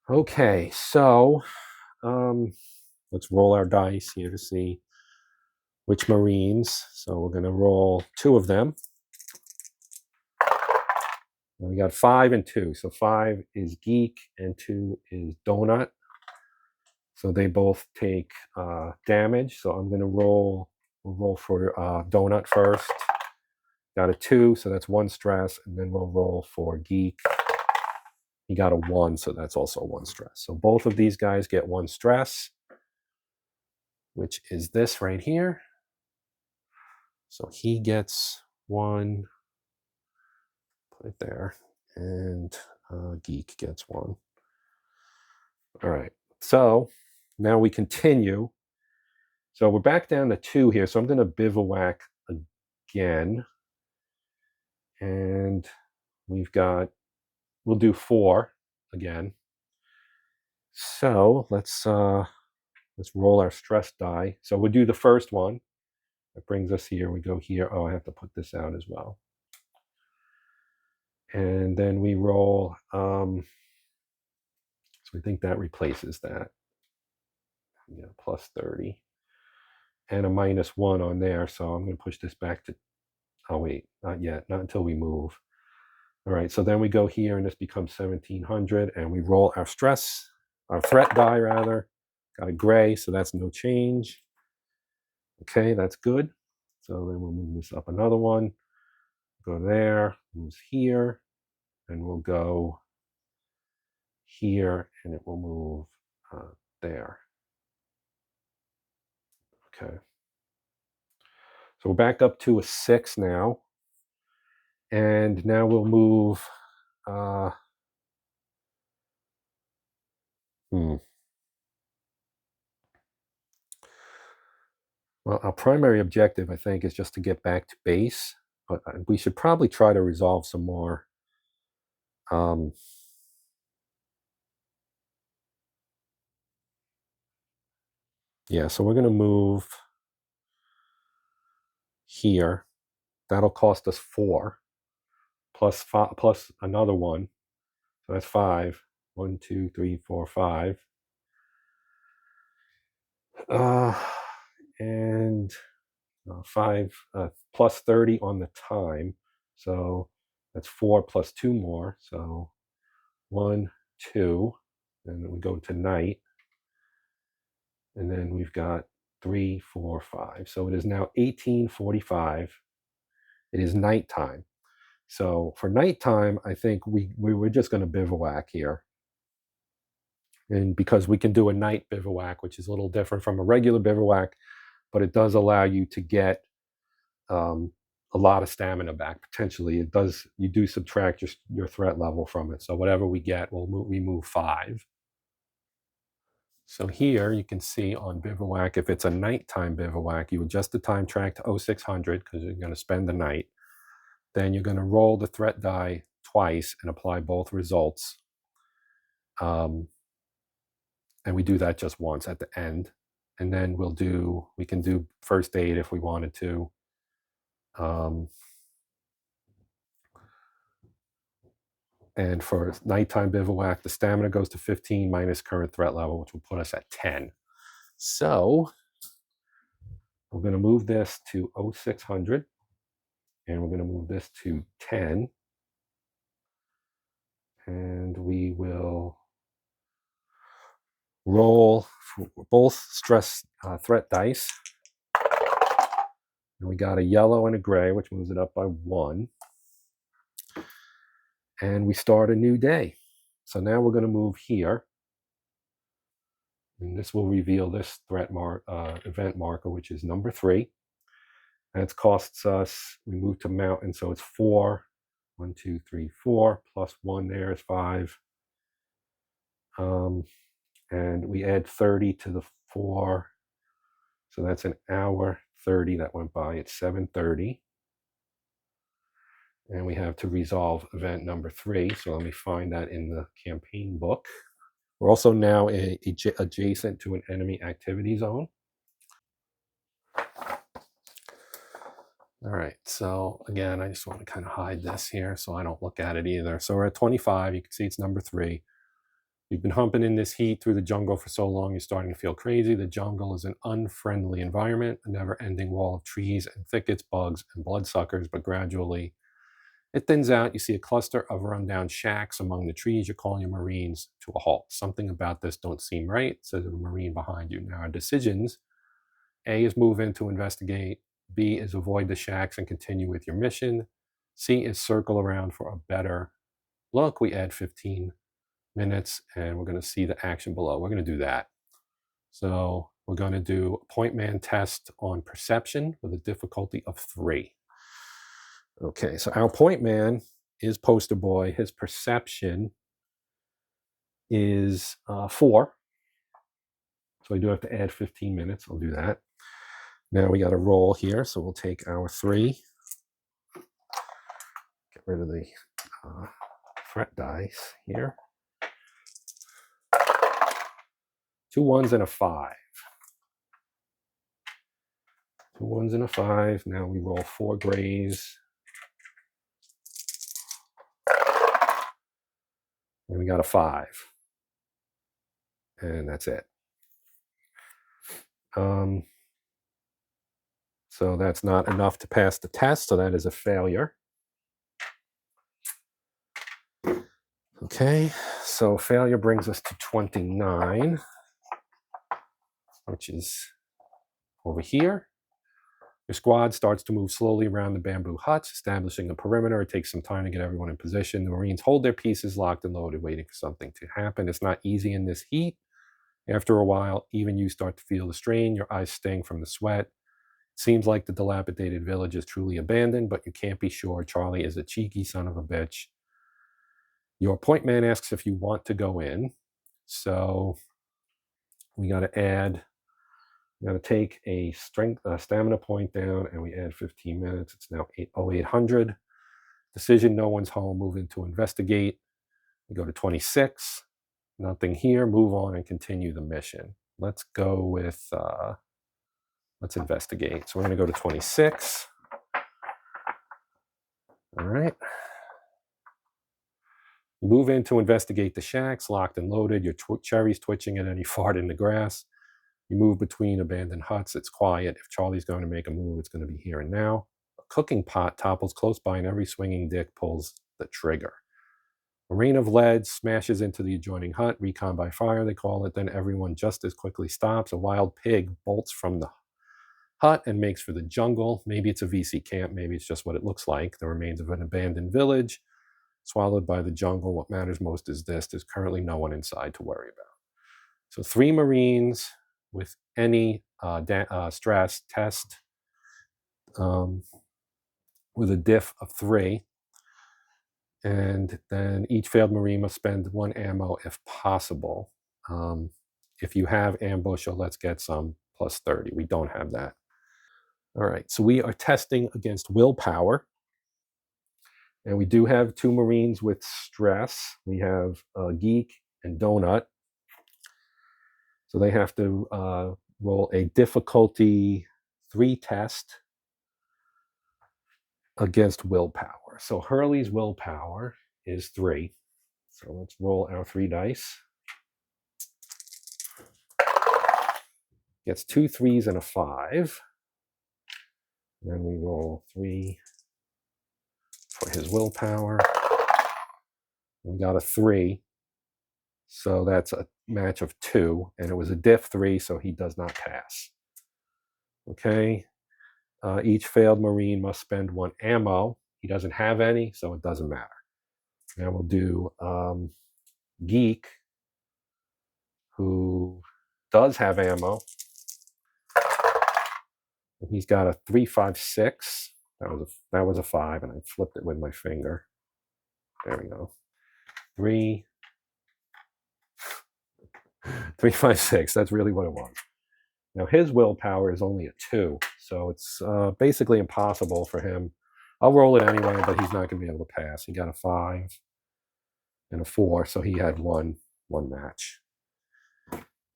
Okay, so let's roll our dice here to see which Marines. So we're going to roll 2 of them. And we got 5 and 2. So 5 is Geek and 2 is Donut. So they both take damage. So I'm going to roll. We'll roll for Donut first. Got a 2, so that's 1 stress. And then we'll roll for Geek. He got a 1, so that's also 1 stress. So both of these guys get 1 stress, which is this right here. So he gets 1. Put it there. And Geek gets 1. All right. So now we continue. So we're back down to 2 here. So I'm going to bivouac again. And we'll do 4 again. So let's roll our stress die. So we'll do the first one. That brings us here. We go here. Oh, I have to put this out as well. And then we roll. So we think that replaces that. Yeah, plus 30. And a -1 on there. So I'm going to push this back to, oh wait, not yet. Not until we move. All right, so then we go here and this becomes 1700, and we roll our threat die rather. Got a gray, so that's no change. Okay, that's good. So then we'll move this up another one. Go there, moves here, and we'll go here, and it will move there. Okay. So we're back up to a 6 now. And now we'll move Well, our primary objective, I think, is just to get back to base, but we should probably try to resolve some more. Yeah, so we're going to move here. That'll cost us 4, plus another 1. So that's 5. 1, 2, 3, 4, 5. And 5 plus 30 on the time. So that's 4 plus 2 more. So 1, 2. And then we go to night. And then we've got 3, 4, 5. So it is now 18:45. It is nighttime. So for nighttime, I think we were just going to bivouac here. And because we can do a night bivouac, which is a little different from a regular bivouac, but it does allow you to get a lot of stamina back. Potentially, it does. You do subtract your threat level from it. So whatever we get, we move 5. So here you can see on bivouac, if it's a nighttime bivouac, you adjust the time track to 0600 because you're going to spend the night. Then you're going to roll the threat die twice and apply both results. And we do that just once at the end. And then we can do first aid if we wanted to. And for nighttime bivouac, the stamina goes to 15 minus current threat level, which will put us at 10. So We're going to move this to 0600, and we're going to move this to 10, and we will roll both stress threat dice. And we got a yellow and a gray, which moves it up by 1. And we start a new day. So now we're going to move here. And this will reveal this event marker, which is number 3. And it costs us, we move to mountain, so it's 4. 1, 2, 3, 4, plus 1 there is 5. And we add 30 to the 4. So that's an hour 30 that went by. It's 7:30. And we have to resolve event number 3. So let me find that in the campaign book. We're also now adjacent to an enemy activity zone. All right, so again, I just want to kind of hide this here so I don't look at it either. So we're at 25. You can see it's number 3. You've been humping in this heat through the jungle for so long, you're starting to feel crazy. The jungle is an unfriendly environment, a never-ending wall of trees and thickets, bugs, and bloodsuckers, but gradually it thins out. You see a cluster of rundown shacks among the trees. You're calling your Marines to a halt. Something about this don't seem right, says a Marine behind you. Now, our decisions, A is move in to investigate. B is avoid the shacks and continue with your mission. C is circle around for a better look. We add 15 minutes, and we're going to see the action below. We're going to do that. So we're going to do a point man test on perception with a difficulty of 3. Okay, so our point man is poster boy. His perception is 4. So I do have to add 15 minutes. I'll do that. Now we got a roll here, so we'll take our 3. Get rid of the threat dice here. 2 1s and a 5. 2 1s and a 5. Now we roll 4 grays. And we got a 5. And that's it. So that's not enough to pass the test, so that is a failure. Okay, so failure brings us to 29, which is over here. Your squad starts to move slowly around the bamboo huts, establishing a perimeter. It takes some time to get everyone in position. The Marines hold their pieces locked and loaded, waiting for something to happen. It's not easy in this heat. After a while, even you start to feel the strain. Your eyes sting from the sweat. It seems like the dilapidated village is truly abandoned, but you can't be sure. Charlie is a cheeky son of a bitch. Your point man asks if you want to go in. So we got to add, we got to take a stamina point down, and we add 15 minutes. It's now 0800. Decision, no one's home. Move in to investigate. We go to 26. Nothing here. Move on and continue the mission. Let's go with, let's investigate. So we're going to go to 26. All right. Move in to investigate the shacks, locked and loaded. Your cherry's twitching at any fart in the grass. You move between abandoned huts. It's quiet. If Charlie's going to make a move, it's going to be here and now. A cooking pot topples close by, and every swinging dick pulls the trigger. A rain of lead smashes into the adjoining hut. Recon by fire, they call it. Then everyone just as quickly stops. A wild pig bolts from the hut and makes for the jungle. Maybe it's a VC camp. Maybe it's just what it looks like. The remains of an abandoned village, swallowed by the jungle. What matters most is this: there's currently no one inside to worry about. So 3 Marines with any stress test with a diff of 3. And then each failed Marine must spend 1 ammo if possible. If you have ambush or let's get some, plus 30. We don't have that. All right, so we are testing against willpower. And we do have 2 Marines with stress. We have Geek and Donut. So they have to roll a difficulty 3 test against willpower. So Hurley's willpower is 3. So let's roll our 3 dice. Gets 2 3s and a 5. And then we roll 3 for his willpower. We got a 3. So that's a match of 2. And it was a diff 3, so he does not pass. Okay. Each failed Marine must spend 1 ammo. He doesn't have any, so it doesn't matter. Now we'll do Geek, who does have ammo. And he's got a 3.56. That was a 5, and I flipped it with my finger. There we go. 3.56. That's really what it was. Now his willpower is only a 2, so it's basically impossible for him. I'll roll it anyway, but he's not going to be able to pass. He got a 5 and a 4, so he had one match.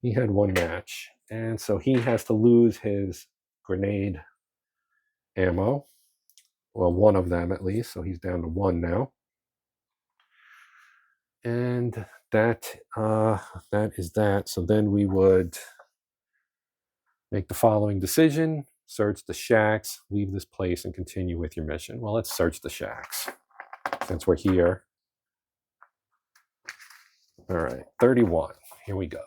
He had 1 match, and so he has to lose his grenade ammo. Well, 1 of them at least, so he's down to 1 now. And that is that. So then we would make the following decision: search the shacks, leave this place, and continue with your mission. Well, let's search the shacks since we're here. All right, 31. Here we go.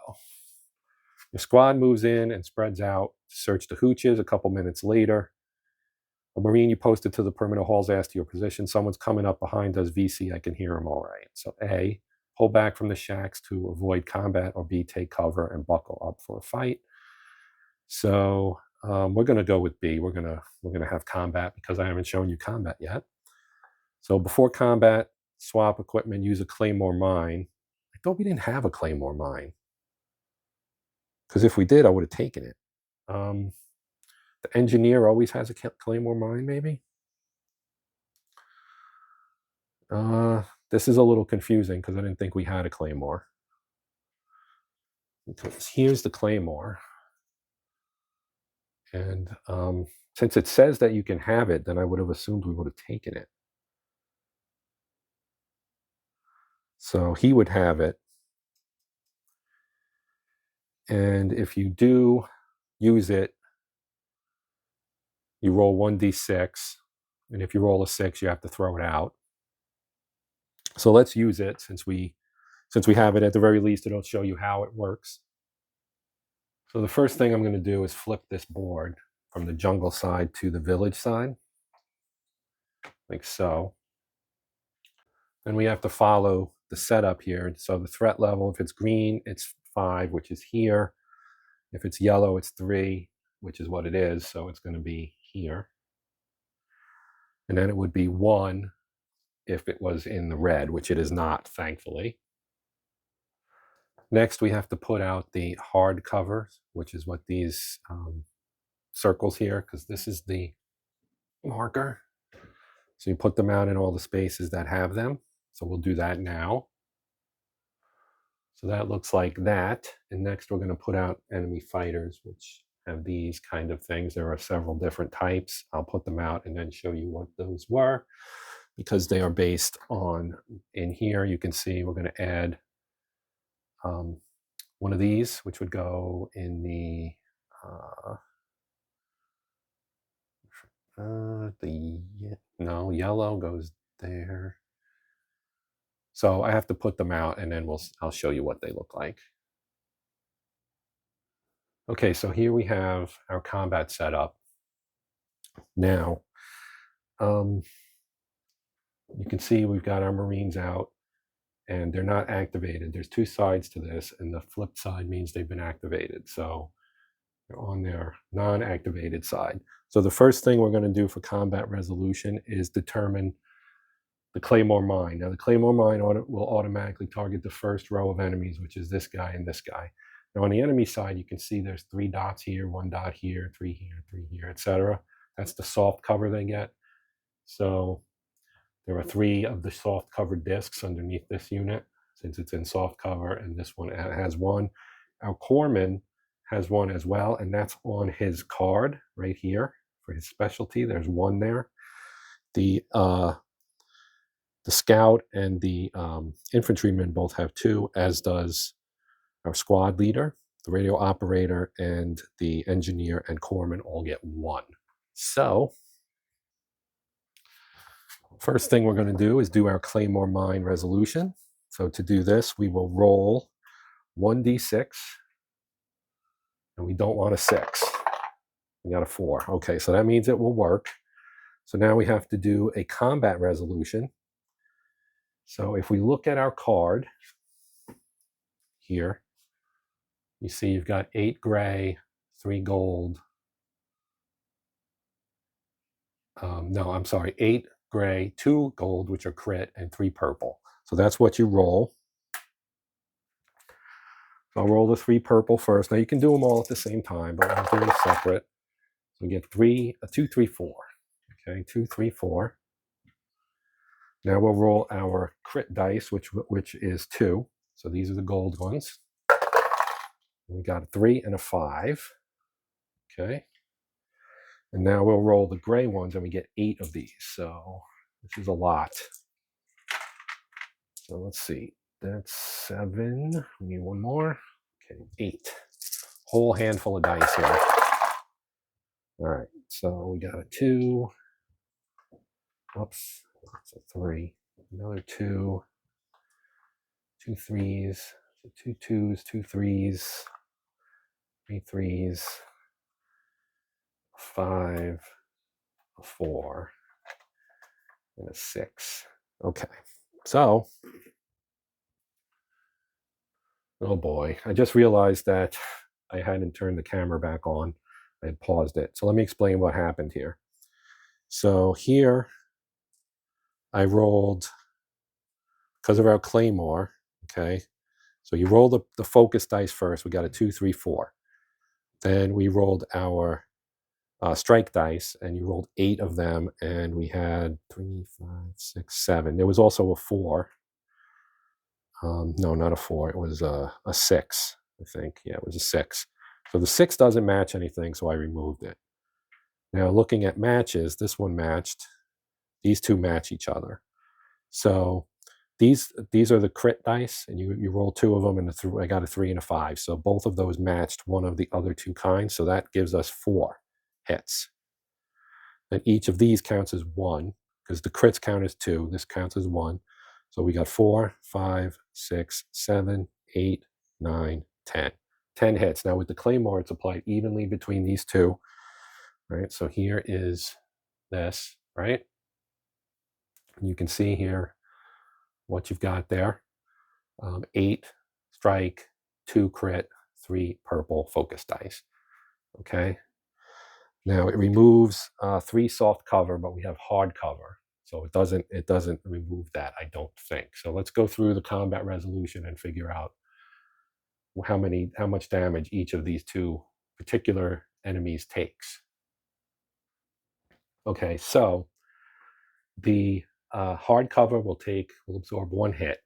Your squad moves in and spreads out to search the hooches. A couple minutes later, a Marine you posted to the perimeter halls asked your position. Someone's coming up behind us. VC, I can hear him all right. So A, pull back from the shacks to avoid combat, or B, take cover and buckle up for a fight. So we're going to go with B. We're gonna have combat because I haven't shown you combat yet. So before combat, swap equipment, use a claymore mine. I thought we didn't have a claymore mine, because if we did, I would have taken it. The engineer always has a claymore mine, maybe. This is a little confusing because I didn't think we had a claymore. Because here's the claymore. And since it says that you can have it, then I would have assumed we would have taken it. So he would have it. And if you do use it, you roll 1d6. And if you roll a 6, you have to throw it out. So let's use it since we have it. At the very least, it'll show you how it works. So the first thing I'm going to do is flip this board from the jungle side to the village side, like so. Then we have to follow the setup here. So the threat level, if it's green, it's 5, which is here. If it's yellow, it's 3, which is what it is. So it's going to be here. And then it would be 1 if it was in the red, which it is not, thankfully. Next, we have to put out the hard covers, which is what these circles here, because this is the marker. So you put them out in all the spaces that have them. So we'll do that now. So that looks like that. And next, we're going to put out enemy fighters, which have these kind of things. There are several different types. I'll put them out and then show you what those were, because they are based on, in here, you can see we're going to add one of these, which would go in the yellow goes there. So I have to put them out, and then I'll show you what they look like. Okay, so here we have our combat setup. Now, you can see we've got our Marines out, and they're not activated. There's 2 sides to this, and the flip side means they've been activated. So they're on their non-activated side. So the first thing we're going to do for combat resolution is determine the claymore mine. Now the claymore mine will automatically target the first row of enemies, which is this guy and this guy. Now on the enemy side, you can see there's 3 dots here, 1 dot here, 3 here, 3 here, etc. That's the soft cover they get. So there are 3 of the soft covered discs underneath this unit, since it's in soft cover, and this one has 1. Our corpsman has 1 as well, and that's on his card right here for his specialty. There's 1 there. The scout and the infantryman both have 2, as does our squad leader. The radio operator and the engineer and corpsman all get 1. So First thing we're going to do is do our Claymore Mine resolution. So to do this, we will roll 1d6, and we don't want a 6. We got a 4. Okay, so that means it will work. So now we have to do a combat resolution. So if we look at our card here, you see you've got 8 gray, 3 gold. No, I'm sorry, 8 gray, 2 gold, which are crit, and 3 purple. So that's what you roll. So I'll roll the 3 purple first. Now you can do them all at the same time, but I'll do them separate. So we get 2, 3, 4. Okay, 2, 3, 4. Now we'll roll our crit dice, which is 2. So these are the gold ones. We got a 3 and a 5. Okay. And now we'll roll the gray ones, and we get 8 of these. So this is a lot. So let's see. That's 7. We need one more. Okay, 8. Whole handful of dice here. All right. So we got a 2. Oops. That's a 3. Another 2. 2 3s. So 2 2s, 2 3s. 3 3s. 5. A 4. And a 6. Okay. So, oh boy, I just realized that I hadn't turned the camera back on. I had paused it. So let me explain what happened here. So here I rolled, because of our Claymore, okay, so you roll the focus dice first. We got a 2, 3, 4. Then we rolled our strike dice, and you rolled 8 of them, and we had 3, 5, 6, 7. There was also a 4. No, not a 4. It was a 6, I think. Yeah, it was a 6. So the 6 doesn't match anything, so I removed it. Now, looking at matches, this one matched. These two match each other. So these are the crit dice, and you roll 2 of them, and I got a 3 and a 5. So both of those matched one of the other 2 kinds. So that gives us 4 hits. And each of these counts as 1, because the crits count as 2. This counts as 1. So we got 4, 5, 6, 7, 8, 9, 10. 10 hits. Now with the Claymore, it's applied evenly between these 2. Right? So here is this, right? And you can see here what you've got there. 8 strike, 2 crit, 3 purple focus dice. Okay. Now it removes 3 soft cover, but we have hard cover. So it doesn't remove that, I don't think. So let's go through the combat resolution and figure out how much damage each of these 2 particular enemies takes. Okay, so the hard cover will absorb 1 hit.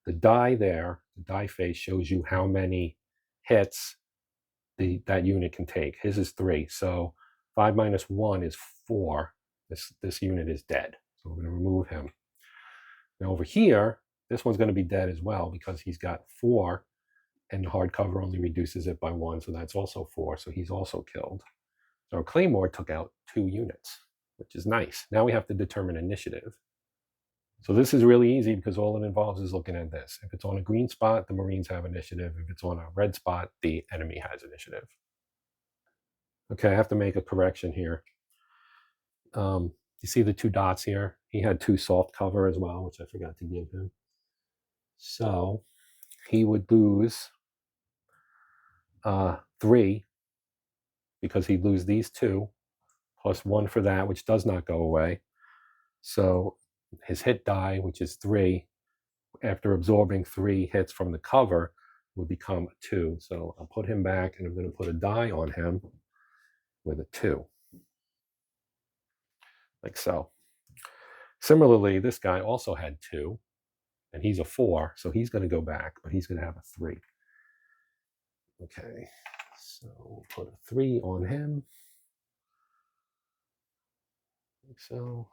The die there, the die face, shows you how many hits that unit can take. His is 3, so 5 minus 1 is 4. This unit is dead, so we're going to remove him. Now over here, this one's going to be dead as well because he's got 4, and the hard cover only reduces it by 1, so that's also 4, so he's also killed. So our Claymore took out 2 units, which is nice. Now we have to determine initiative. So this is really easy because all it involves is looking at this. If it's on a green spot, the Marines have initiative. If it's on a red spot, the enemy has initiative. Okay, I have to make a correction here. You see the 2 dots here? He had 2 soft cover as well, which I forgot to give him. So he would lose 3 because he'd lose these 2, plus 1 for that, which does not go away. So his hit die, which is 3, after absorbing 3 hits from the cover, would become 2. So I'll put him back, and I'm going to put a die on him with a 2. Like so. Similarly, this guy also had 2, and he's a 4, so he's going to go back, but he's going to have a 3. Okay, so we'll put a 3 on him. Like so.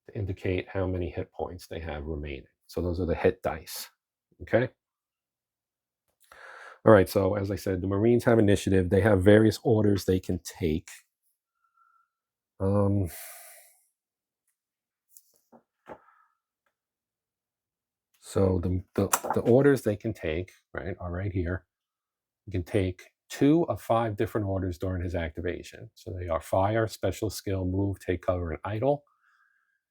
To indicate how many hit points they have remaining. So those are the hit dice. Okay? All right, so as I said, the Marines have initiative. They have various orders they can take. So the orders they can take, right, are right here. You can take 2 of 5 different orders during his activation. So they are fire, special skill, move, take cover, and idle.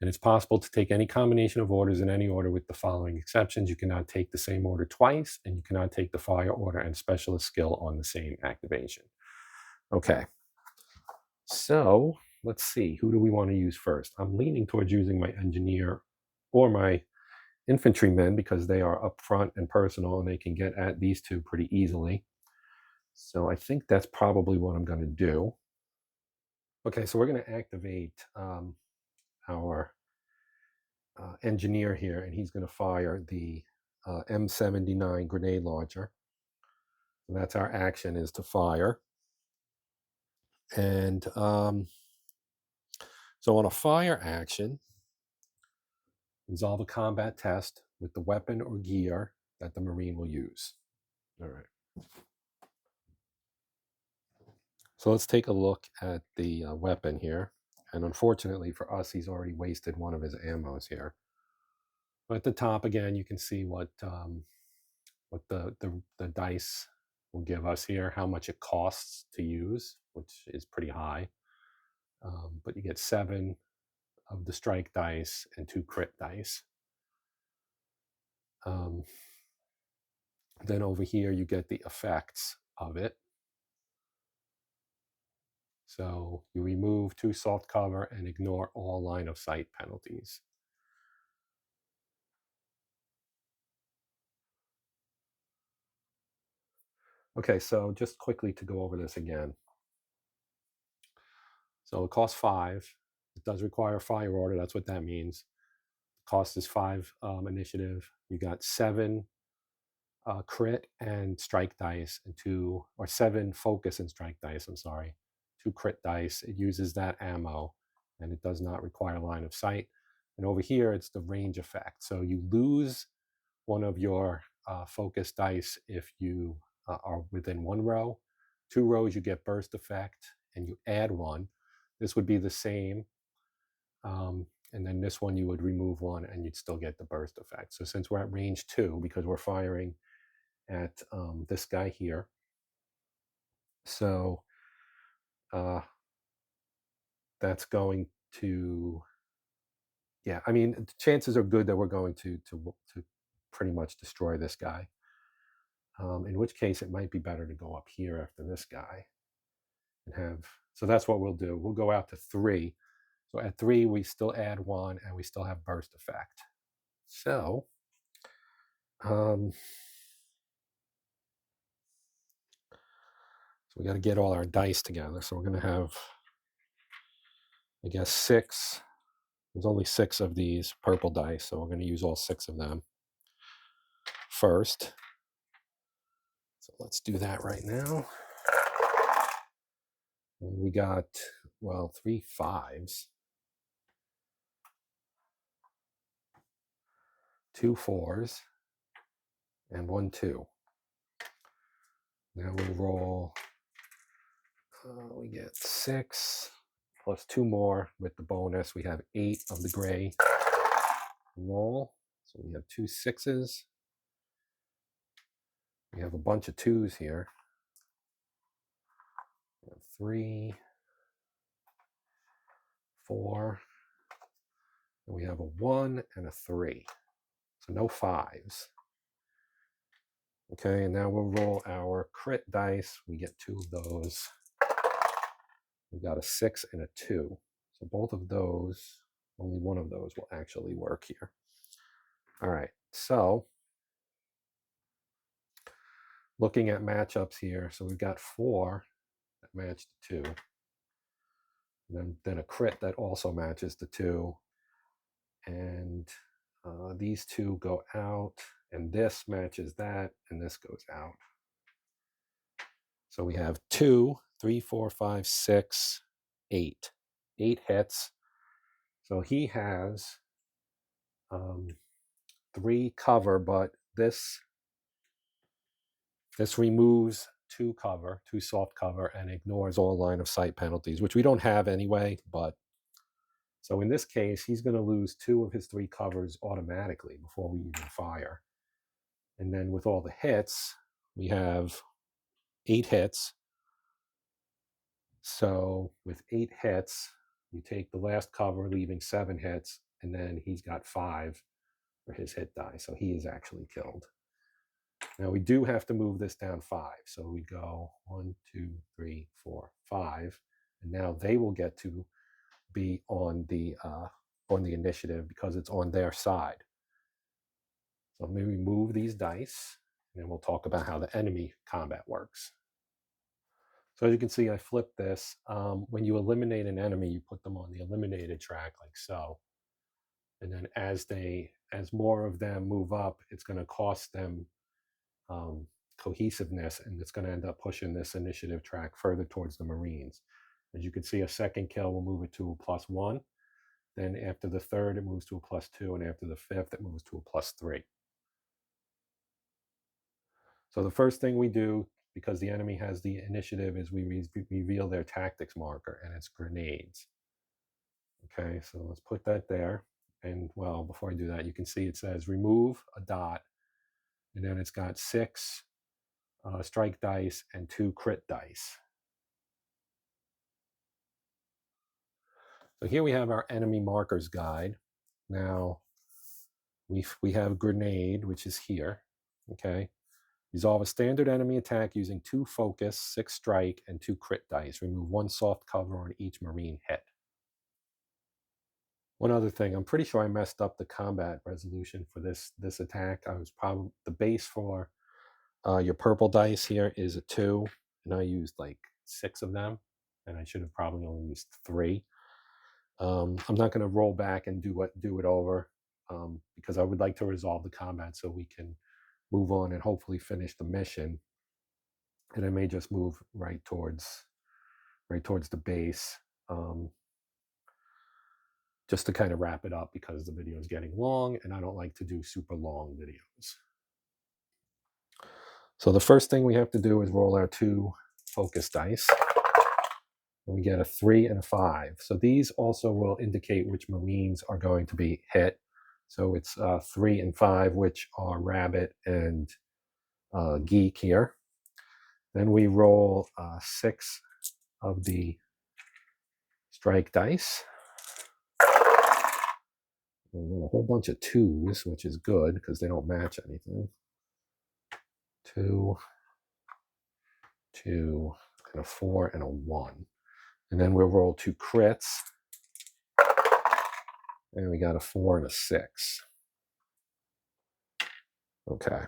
And it's possible to take any combination of orders in any order with the following exceptions. You cannot take the same order twice, and you cannot take the fire order and specialist skill on the same activation. Okay. So let's see, who do we want to use first? I'm leaning towards using my engineer or my infantrymen because they are upfront and personal and they can get at these two pretty easily. So I think that's probably what I'm going to do. Okay, so we're going to activate our engineer here, and he's going to fire the M79 grenade launcher. So that's our action, is to fire. And so on a fire action, resolve a combat test with the weapon or gear that the Marine will use. All right. So let's take a look at the weapon here. And unfortunately for us, he's already wasted one of his ammos here. But at the top, again, you can see what the dice will give us here, how much it costs to use, which is pretty high. But you get 7 of the strike dice and 2 crit dice. Then over here, you get the effects of it. So you remove 2 soft cover and ignore all line of sight penalties. Okay, so just quickly to go over this again. So it costs 5. It does require a fire order. That's what that means. The cost is 5 initiative. You got 7 crit and strike dice, and 2 or 7 focus and strike dice. I'm sorry, 2 crit dice. It uses that ammo, and it does not require line of sight. And over here, it's the range effect. So you lose one of your focus dice if you are within 1 row. 2 rows, you get burst effect, and you add 1. This would be the same. And then this one, you would remove 1, and you'd still get the burst effect. So since we're at range 2, because we're firing at this guy here, so that's going to, yeah, I mean, the chances are good that we're going to pretty much destroy this guy. In which case, it might be better to go up here after this guy and have. So that's what we'll do. We'll go out to 3. So at 3, we still add 1, and we still have burst effect. So we got to get all our dice together. So we're going to have, I guess, 6. There's only 6 of these purple dice, so we're going to use all 6 of them first. So let's do that right now. And we got, well, 3 5s, 2 4s, and 1 2. Now we'll roll. We get 6 plus 2 more with the bonus. We have 8 of the gray roll. So we have 2 6s. We have a bunch of 2s here. We have 3, 4, and we have a 1 and a 3. So no 5s. Okay, and now we'll roll our crit dice. We get 2 of those. We got a 6 and a 2. So both of those, only one of those will actually work here. All right, so looking at matchups here, so we've got 4 that match the 2. And then a crit that also matches the 2. And these 2 go out, and this matches that, and this goes out. So we have 2, 3, 4, 5, 6, 8. 8 hits. So he has 3 cover, but this removes 2 cover, 2 soft cover, and ignores all line of sight penalties, which we don't have anyway, but So in this case, he's going to lose 2 of his 3 covers automatically before we even fire. And then with all the hits, we have 8 hits. So with 8 hits, you take the last cover, leaving 7 hits, and then he's got 5 for his hit die. So he is actually killed. Now we do have to move this down 5. So we go 1, 2, 3, 4, 5. And now they will get to be on the initiative because it's on their side. So maybe move these dice, and then we'll talk about how the enemy combat works. So as you can see, I flipped this. When you eliminate an enemy, you put them on the eliminated track like so. And then as more of them move up, it's going to cost them cohesiveness, and it's going to end up pushing this initiative track further towards the Marines. As you can see, a second kill will move it to a +1. Then after the third, it moves to a +2, and after the fifth, it moves to a +3. So the first thing we do, because the enemy has the initiative, is we reveal their tactics marker, and it's grenades. Okay, so let's put that there. And well, before I do that, you can see it says remove a dot, and then it's got 6 strike dice and 2 crit dice. So here we have our enemy markers guide. Now we have grenade, which is here. Okay, resolve a standard enemy attack using 2 focus, 6 strike, and 2 crit dice. Remove 1 soft cover on each Marine hit. One other thing, I'm pretty sure I messed up the combat resolution for this attack. I was probably, the base for your purple dice here is a 2, and I used like 6 of them, and I should have probably only used 3. I'm not going to roll back and do it over because I would like to resolve the combat so we can move on and hopefully finish the mission. And I may just move right towards the base just to kind of wrap it up because the video is getting long and I don't like to do super long videos. So the first thing we have to do is roll our 2 focus dice. And we get a 3 and a 5. So these also will indicate which Marines are going to be hit. So it's 3 and 5, which are Rabbit and Geek here. Then we roll 6 of the strike dice. And a whole bunch of 2s, which is good because they don't match anything. 2, 2, and a 4 and a 1. And then we'll roll 2 crits. And we got a 4 and a 6. Okay.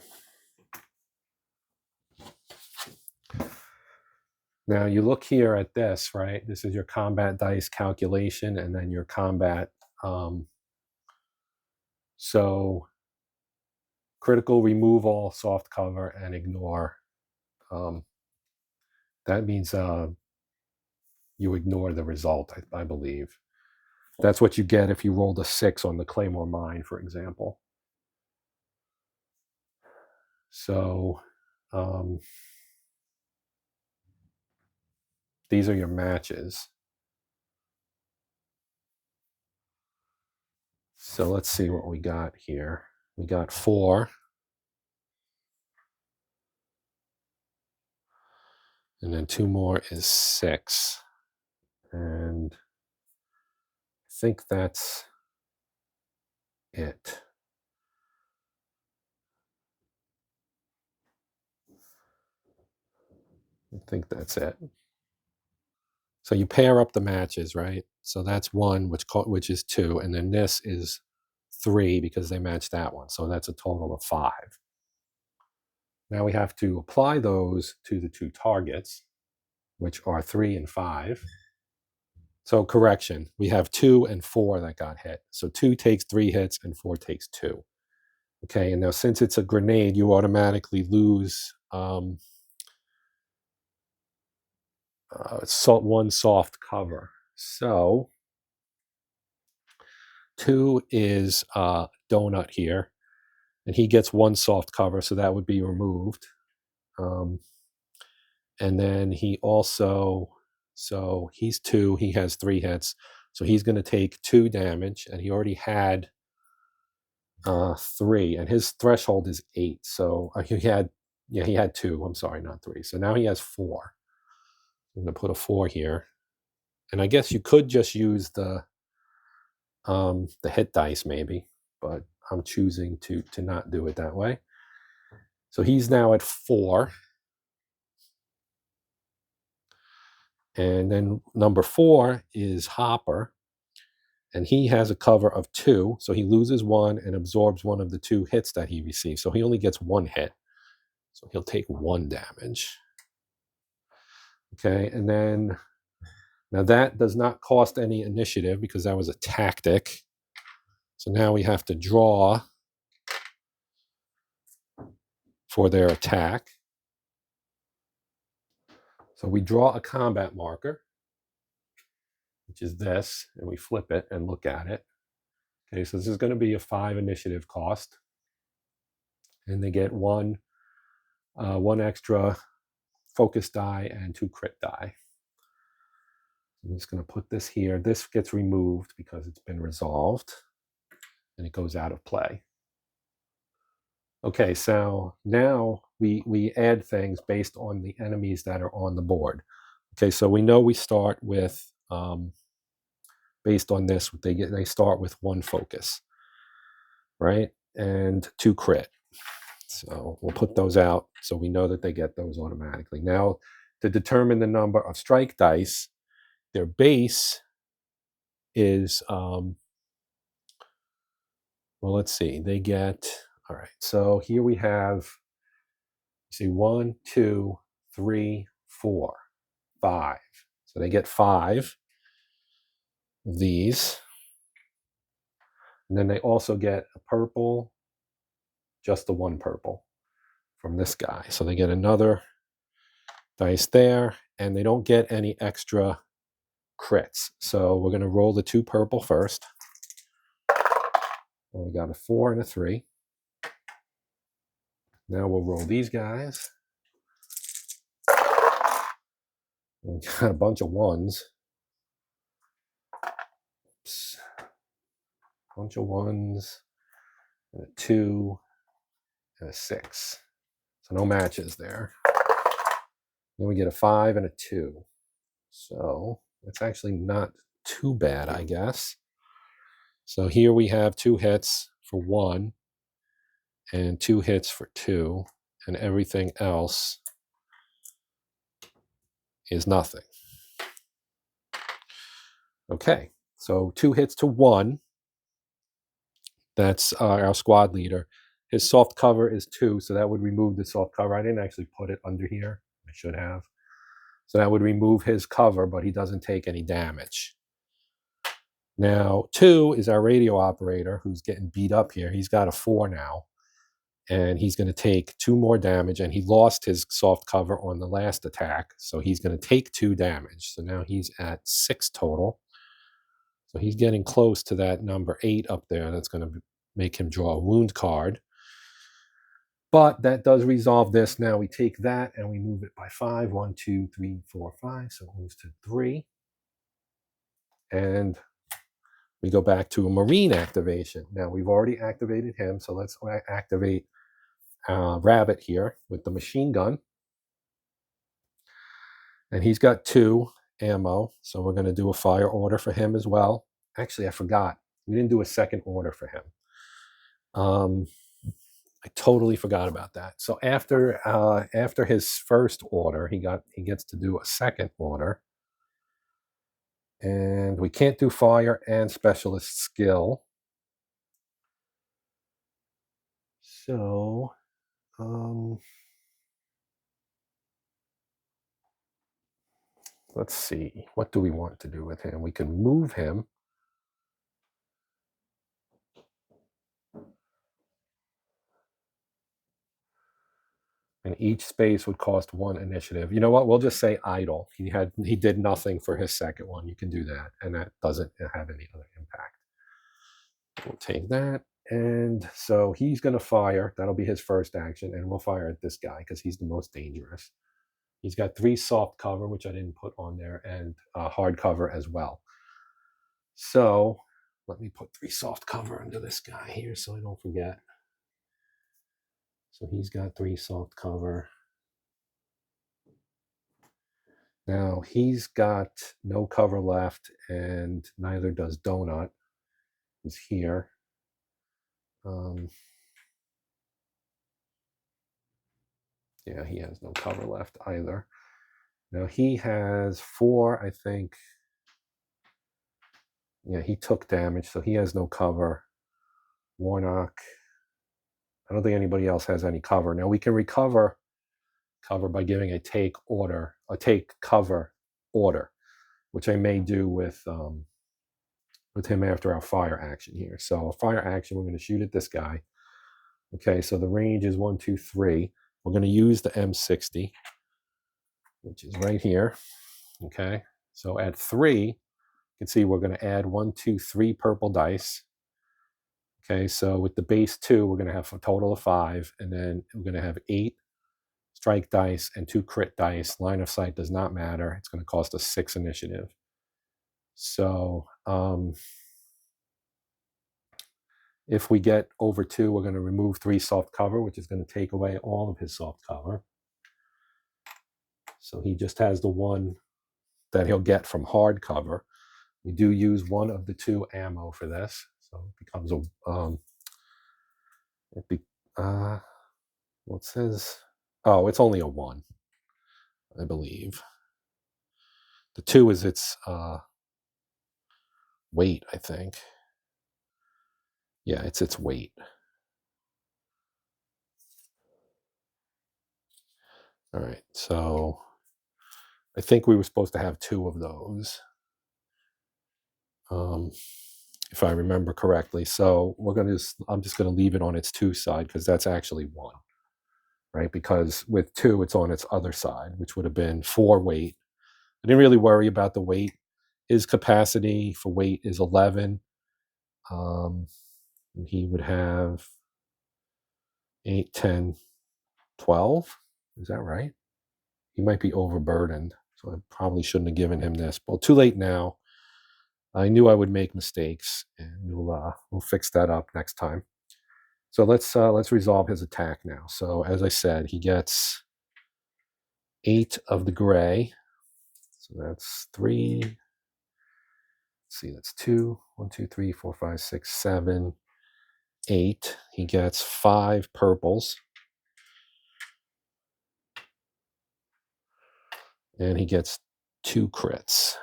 Now you look here at this, right? This is your combat dice calculation and then your combat. So critical, remove all soft cover and ignore. That means you ignore the result, I believe. That's what you get if you rolled a 6 on the Claymore Mine, for example. So these are your matches. So let's see what we got here. We got 4. And then 2 more is 6. And I think that's it. I think that's it. So you pair up the matches, right? So that's 1, which is 2, and then this is 3 because they match that one. So that's a total of 5. Now we have to apply those to the 2 targets, which are 3 and 5. So correction, we have 2 and 4 that got hit. So 2 takes 3 hits and 4 takes 2. Okay, and now since it's a grenade, you automatically lose 1 soft cover. So 2 is Donut here, and he gets 1 soft cover, so that would be removed. And then he also, so he's 2, he has 3 hits, So he's going to take 2 damage, and he already had 3, and his threshold is 8. So he had 2. I'm sorry, not 3. So now he has 4. I'm going to put a 4 here, and I guess you could just use the hit dice maybe, but I'm choosing to not do it that way. So he's now at 4. And then number 4 is Hopper, and he has a cover of 2, so he loses 1 and absorbs 1 of the 2 hits that he receives. So he only gets 1 hit, so he'll take 1 damage. Okay, and then now that does not cost any initiative because that was a tactic. So now we have to draw for their attack. So we draw a combat marker, which is this, and we flip it and look at it. Okay, so this is going to be a 5 initiative cost, and they get one extra focus die and 2 crit die. I'm just going to put this here. This gets removed because it's been resolved, and it goes out of play. Okay, so now we add things based on the enemies that are on the board. Okay, so we know we start with, based on this, they start with 1 focus, right? And 2 crit. So we'll put those out so we know that they get those automatically. Now, to determine the number of strike dice, their base is, well, let's see, they get, all right, so here we have, see, 1, 2, 3, 4, 5. So they get 5 of these. And then they also get a purple, just the 1 purple from this guy. So they get another dice there, and they don't get any extra crits. So we're going to roll the 2 purple first. And we got a 4 and a 3. Now we'll roll these guys. We got a bunch of 1s. Oops. Bunch of 1s, and a 2, and a 6. So no matches there. Then we get a 5 and a 2. So it's actually not too bad, I guess. So here we have 2 hits for 1 and 2 hits for 2, and everything else is nothing. Okay, so 2 hits to 1. That's our squad leader. His soft cover is 2, so that would remove the soft cover. I didn't actually put it under here. I should have. So that would remove his cover, but he doesn't take any damage. Now, 2 is our radio operator who's getting beat up here. He's got a 4 now, and he's going to take 2 more damage, and he lost his soft cover on the last attack, so he's going to take 2 damage. So now he's at 6 total. So he's getting close to that number 8 up there. That's going to make him draw a wound card. But that does resolve this. Now we take that and we move it by 5. 1, 2, 3, 4, 5. So it moves to 3. And we go back to a Marine activation. Now we've already activated him. So let's activate Rabbit here with the machine gun. And he's got 2 ammo. So we're going to do a fire order for him as well. Actually, I forgot. We didn't do a second order for him. I totally forgot about that. So after his first order, he gets to do a second order. And we can't do fire and specialist skill. So let's see. What do we want to do with him? We can move him. And each space would cost 1 initiative. You know what? We'll just say idle. He did nothing for his second one. You can do that, and that doesn't have any other impact. We'll take that, and so he's going to fire. That'll be his first action, and we'll fire at this guy because he's the most dangerous. He's got 3 soft cover, which I didn't put on there, and hard cover as well. So let me put 3 soft cover under this guy here so I don't forget. So he's got 3 soft cover. Now he's got no cover left, and neither does Donut. He's here. Yeah, he has no cover left either. Now he has 4, I think. Yeah, he took damage, so he has no cover. Warnock. I don't think anybody else has any cover. Now we can recover cover by giving a take cover order, which I may do with him after our fire action here. So fire action, we're going to shoot at this guy. Okay, so the range is 1, 2, 3. We're going to use the M60, which is right here. Okay, so at 3, you can see we're going to add 1, 2, 3 purple dice. Okay, so with the base 2, we're going to have a total of 5, and then we're going to have 8 strike dice and 2 crit dice. Line of sight does not matter. It's going to cost us 6 initiative. So if we get over 2, we're going to remove 3 soft cover, which is going to take away all of his soft cover. So he just has the 1 that he'll get from hard cover. We do use 1 of the 2 ammo for this, so it becomes a well, it says, oh, it's only a 1, I believe. The 2 is its weight, I think. Yeah, it's its weight. All right, so I think we were supposed to have 2 of those, if I remember correctly. So I'm just going to leave it on its 2 side because that's actually 1, right? Because with 2, it's on its other side, which would have been 4 weight. I didn't really worry about the weight. His capacity for weight is 11. And he would have 8, 10, 12. Is that right? He might be overburdened, so I probably shouldn't have given him this. Well, too late now. I knew I would make mistakes, and we'll fix that up next time. So let's resolve his attack now. So as I said, he gets 8 of the gray. So that's 3. Let's see, that's 2. 1, 2, 3, 4, 5, 6, 7, 8. He gets 5 purples. And he gets 2 crits.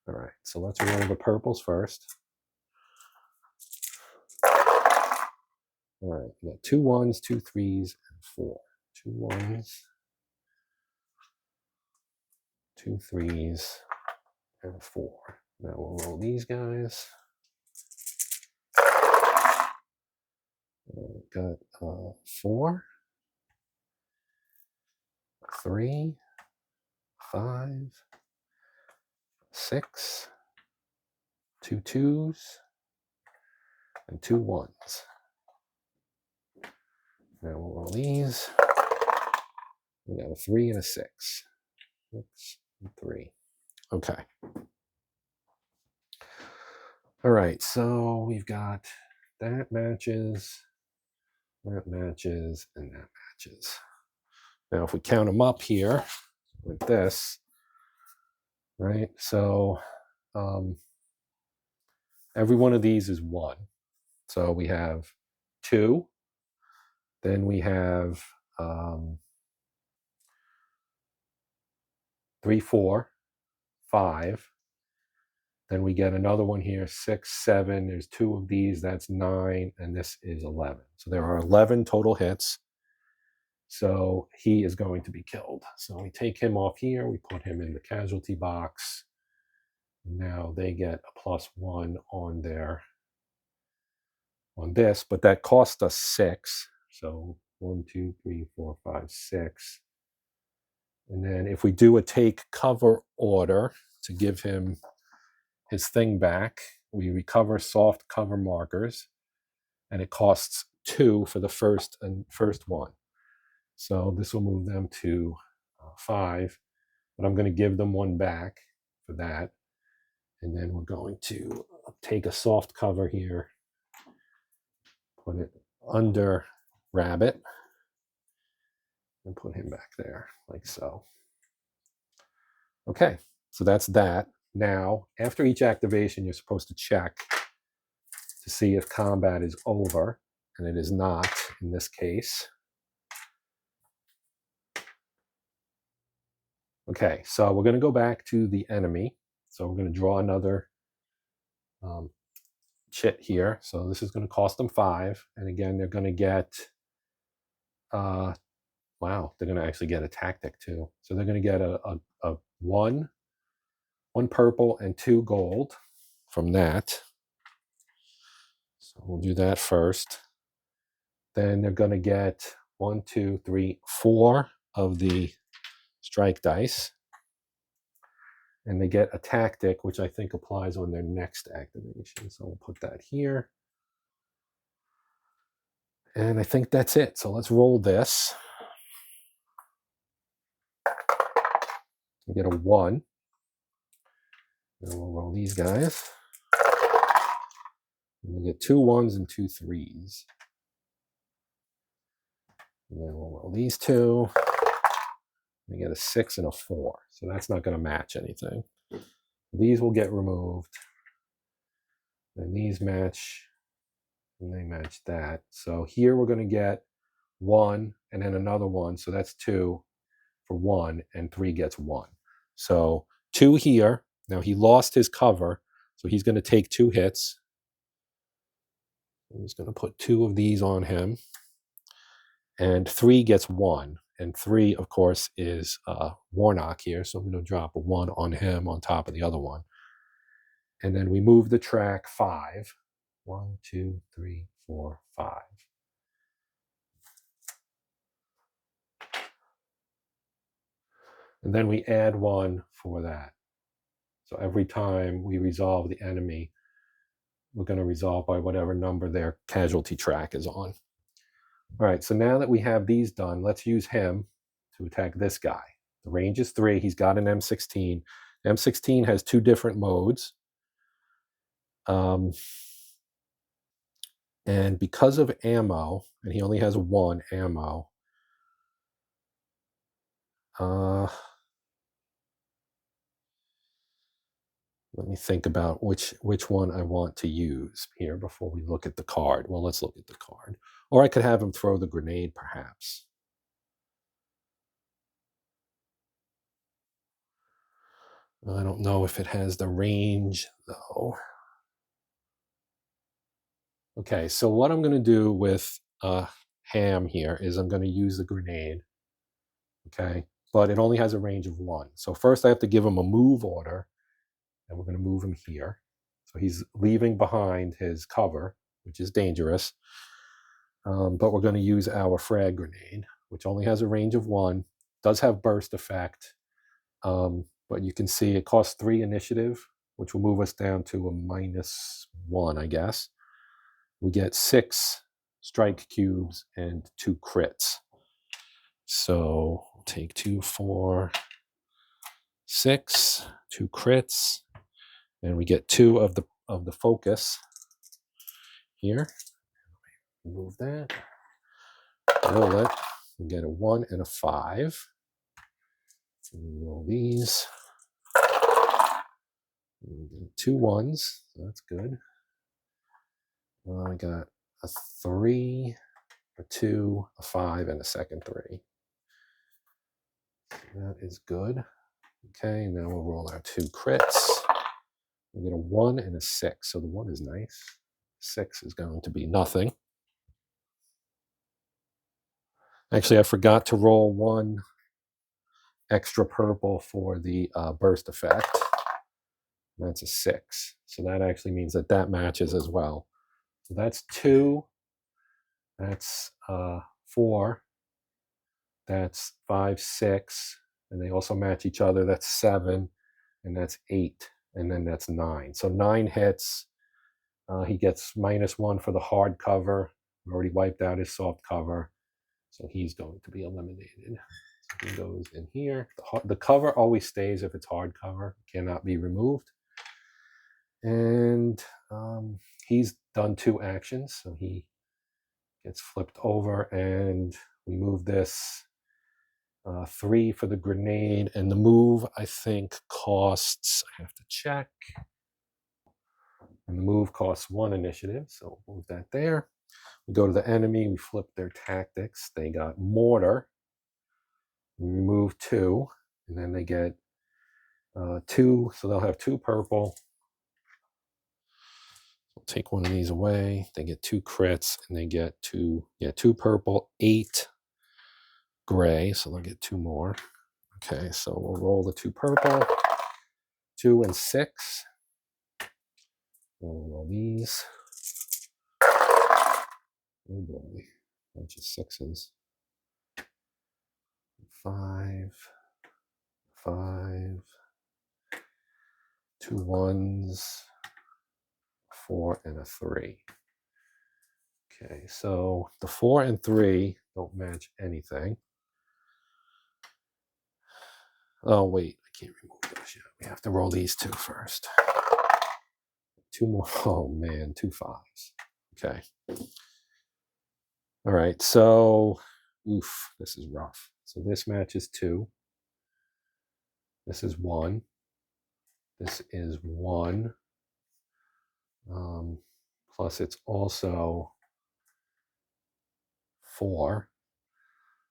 All right, so let's roll the purples first. All right, we got 2 1s, 2 3s, and 4. 2 1s, 2 3s, and 4. Now we'll roll these guys. Got 4, 3, 5, 6, 2 2s, and 2 1s. Now we'll roll these. We got a 3 and a 6. 6 and 3. Okay. All right, so we've got that matches, and that matches. Now, if we count them up here with this, right? So every one of these is 1. So we have 2. Then we have 3, 4, 5. Then we get another one here, 6, 7. There's 2 of these. That's 9, and this is 11. So there are 11 total hits. So he is going to be killed. So we take him off here. We put him in the casualty box. Now they get a +1 on this, but that cost us 6. So 1, 2, 3, 4, 5, 6. And then if we do a take cover order to give him his thing back, we recover soft cover markers, and it costs 2 for the first one. So this will move them to 5, but I'm going to give them 1 back for that. And then we're going to take a soft cover here, put it under Rabbit, and put him back there, like so. Okay, so that's that. Now, after each activation, you're supposed to check to see if combat is over, and it is not in this case. Okay, so we're going to go back to the enemy. So we're going to draw another chit here. So this is going to cost them 5. And again, they're going to get, wow, they're going to actually get a tactic too. So they're going to get a 1 purple and 2 gold from that. So we'll do that first. Then they're going to get 1, 2, 3, 4 of the strike dice. And they get a tactic, which I think applies on their next activation. So we'll put that here. And I think that's it. So let's roll this. We get a 1. Then we'll roll these guys. And we get 2 1s and 2 3s. And then we'll roll these 2. We get a 6 and a 4. So that's not going to match anything. These will get removed. And these match. And they match that. So here we're going to get 1 and then another 1. So that's 2 for 1, and 3 gets 1. So 2 here. Now he lost his cover, so he's going to take 2 hits. I'm just going to put 2 of these on him. And 3 gets 1. And 3, of course, is Warnock here. So I'm going to drop a 1 on him on top of the other one. And then we move the track 5. 1, 2, 3, 4, 5. And then we add 1 for that. So every time we resolve the enemy, we're going to resolve by whatever number their casualty track is on. All right, so now that we have these done, let's use him to attack this guy. The range is 3. He's got an M16. M16 has 2 different modes. And because of ammo, and he only has 1 ammo, let me think about which one I want to use here before we look at the card. Well, let's look at the card. Or I could have him throw the grenade, perhaps. I don't know if it has the range, though. Okay, so what I'm going to do with Ham here is I'm going to use the grenade. Okay, but it only has a range of 1. So first I have to give him a move order, and we're going to move him here. So he's leaving behind his cover, which is dangerous. But we're going to use our frag grenade, which only has a range of 1. Does have burst effect. But you can see it costs 3 initiative, which will move us down to a -1, I guess. We get 6 strike cubes and 2 crits. So we'll take 2, 4, 6, 2 crits, and we get 2 of the focus here. Move that. Roll it. We get a 1 and a 5. Roll these. 2 1s. So that's good. I got a 3, a 2, a 5, and a second 3. So that is good. Okay, now we'll roll our 2 crits. We get a 1 and a 6. So the 1 is nice. 6 is going to be nothing. Actually, I forgot to roll 1 extra purple for the burst effect. That's a 6. So that actually means that that matches as well. So that's 2. That's 4. That's 5, 6. And they also match each other. That's 7. And that's 8. And then that's 9. So 9 hits. He gets -1 for the hard cover. We already wiped out his soft cover. So he's going to be eliminated. So he goes in here. The cover always stays if it's hard cover. It cannot be removed. And he's done 2 actions, so he gets flipped over, and we move this 3 for the grenade, and the move I think costs, I have to check, and the move costs 1 initiative, so we'll move that there. We go to the enemy, we flip their tactics. They got mortar, we remove 2, and then they get 2, so they'll have 2 purple. We'll take one of these away. They get 2 crits, and they get 2 purple, 8 gray, so they'll get 2 more. Okay, so we'll roll the 2 purple, 2 and 6. We'll roll these. Oh boy, bunch of 6s. 5, 5, 2 1s, 4, and a 3. Okay, so the 4 and 3 don't match anything. Oh wait, I can't remove those yet. We have to roll these 2 first. 2 more. Oh man, 2 5s. Okay. All right, so oof, this is rough. So this matches 2. This is 1. This is 1. Plus it's also 4.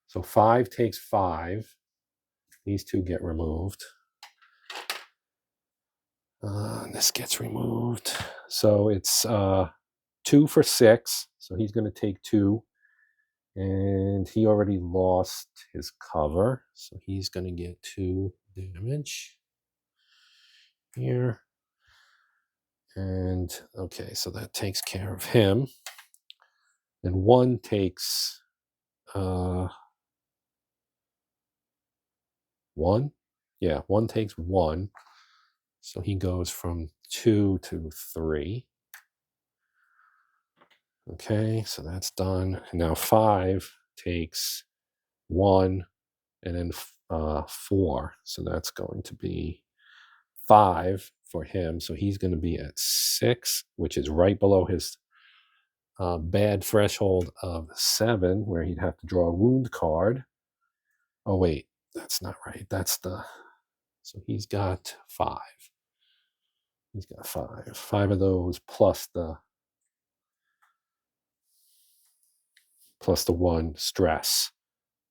So 5 takes 5. These 2 get removed. This gets removed. So it's 2 for 6. So he's going to take 2. And he already lost his cover. So he's going to get 2 damage here. And okay, so that takes care of him. And 1 takes 1. Yeah, 1 takes 1. So he goes from 2 to 3. Okay, so that's done. And now 5 takes 1 and then 4. So that's going to be 5 for him. So he's going to be at 6, which is right below his bad threshold of 7, where he'd have to draw a wound card. Oh, wait, that's not right. That's the... So he's got 5. He's got 5. 5 of those plus the 1 stress.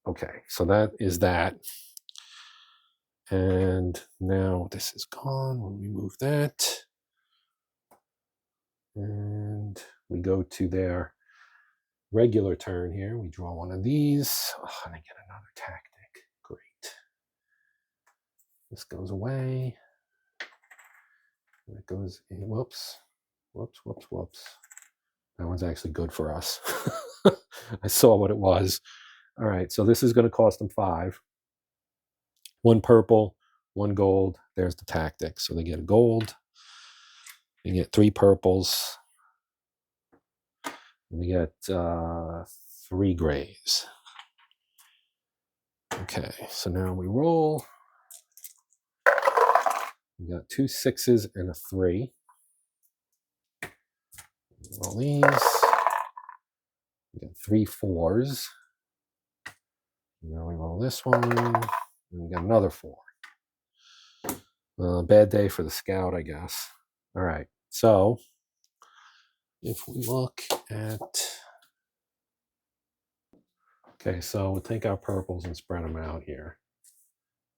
Okay, so that is that. And now this is gone. We'll remove that. And we go to their regular turn here. We draw one of these. Oh, and I get another tactic. Great. This goes away. And it goes in. Whoops. Whoops, whoops, whoops. That one's actually good for us. I saw what it was. All right, so this is going to cost them 5. 1 purple, 1 gold. There's the tactic. So they get a gold. They get 3 purples. And they get 3 grays. Okay, so now we roll. We got 2 6s and a 3. Roll these. We got 3 4s. Now we roll this one. And we got another 4. Bad day for the scout, I guess. All right, so if we look at... Okay, so we'll take our purples and spread them out here.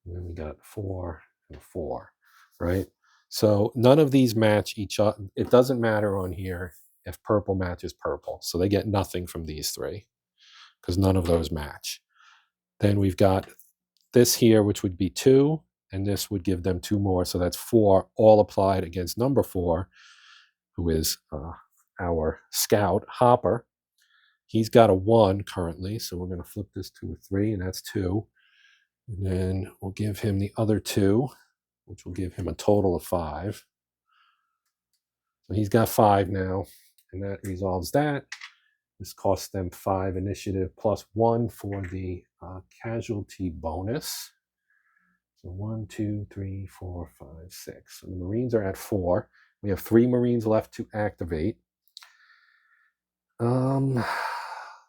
And then we got 4 and 4, right? So none of these match each other. It doesn't matter on here if purple matches purple. So they get nothing from these 3 because none of those match. Then we've got this here, which would be 2, and this would give them 2 more. So that's 4 all applied against number 4, who is our scout, Hopper. He's got a 1 currently, so we're going to flip this to a 3, and that's 2. And then we'll give him the other 2, which will give him a total of 5. So he's got 5 now, and that resolves that. This costs them 5 initiative plus 1 for the casualty bonus. So 1, 2, 3, 4, 5, 6. So the Marines are at 4. We have 3 Marines left to activate.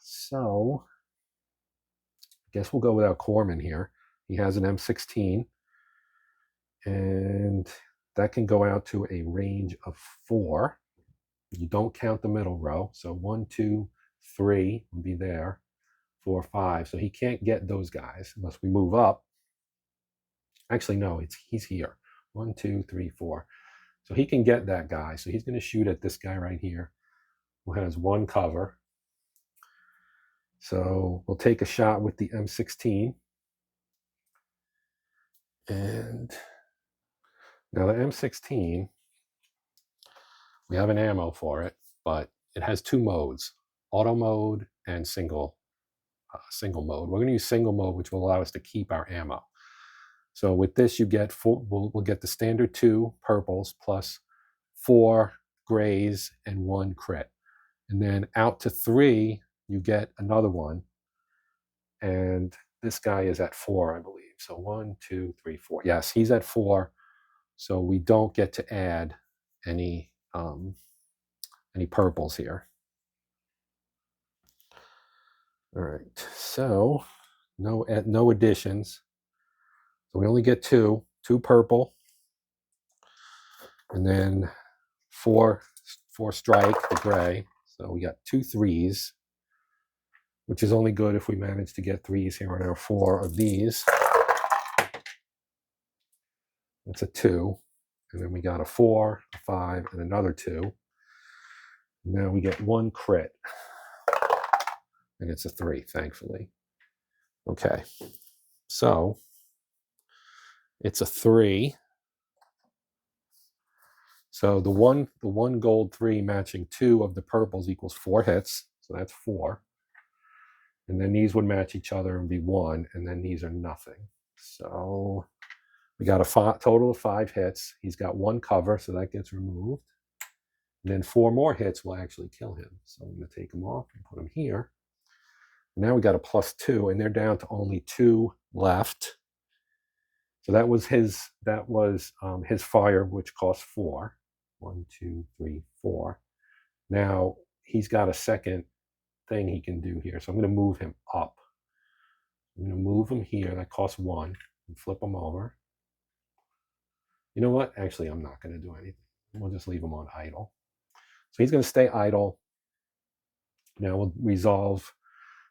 So I guess we'll go with our corpsman here. He has an M16, and that can go out to a range of 4. You don't count the middle row, so 1, 2, 3 would be there, 4, 5. So he can't get those guys unless we move up. Actually, no, he's here. 1, 2, 3, 4. So he can get that guy. So he's going to shoot at this guy right here, who has 1 cover. So we'll take a shot with the M16. And now the M16, we have an ammo for it, but it has 2 modes, auto mode and single mode. We're going to use single mode, which will allow us to keep our ammo. So with this, you get we'll get the standard 2 purples plus 4 grays and 1 crit. And then out to 3, you get another one. And this guy is at 4, I believe. So 1, 2, 3, 4. Yes, he's at 4. So we don't get to add any purples here. All right, so no additions. So we only get 2 purple, and then 4 strike, the gray. So we got 2 3s, which is only good if we manage to get 3s here on our 4 of these. That's a 2, and then we got a 4, a 5, and another 2. Now we get 1 crit, and it's a 3, thankfully. Okay, so it's a 3. So the one gold 3 matching 2 of the purples equals 4 hits. So that's 4. And then these would match each other and be 1, and then these are nothing. So we got a total of 5 hits. He's got 1 cover, so that gets removed. And then 4 more hits will actually kill him. So I'm going to take him off and put him here. Now we got a +2, and they're down to only 2 left. So that was his fire, which cost 4. 1, 2, 3, 4. Now he's got a second thing he can do here. So I'm going to move him up. I'm going to move him here. That costs 1. And flip him over. You know what? Actually, I'm not going to do anything. We'll just leave him on idle. So he's going to stay idle. Now we'll resolve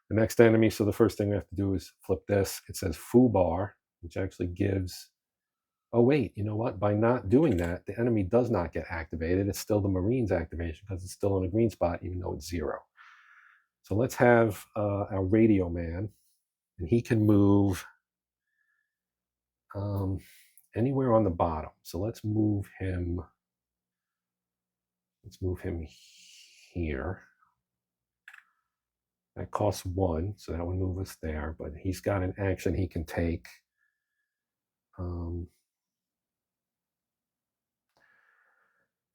the next enemy. So the first thing we have to do is flip this. It says foo bar, which actually gives... Oh, wait, you know what? By not doing that, the enemy does not get activated. It's still the Marine's activation because it's still in a green spot, even though it's 0. So let's have our radio man, and he can move anywhere on the bottom. So let's move him. Let's move him here. That costs 1, so that would move us there. But he's got an action he can take.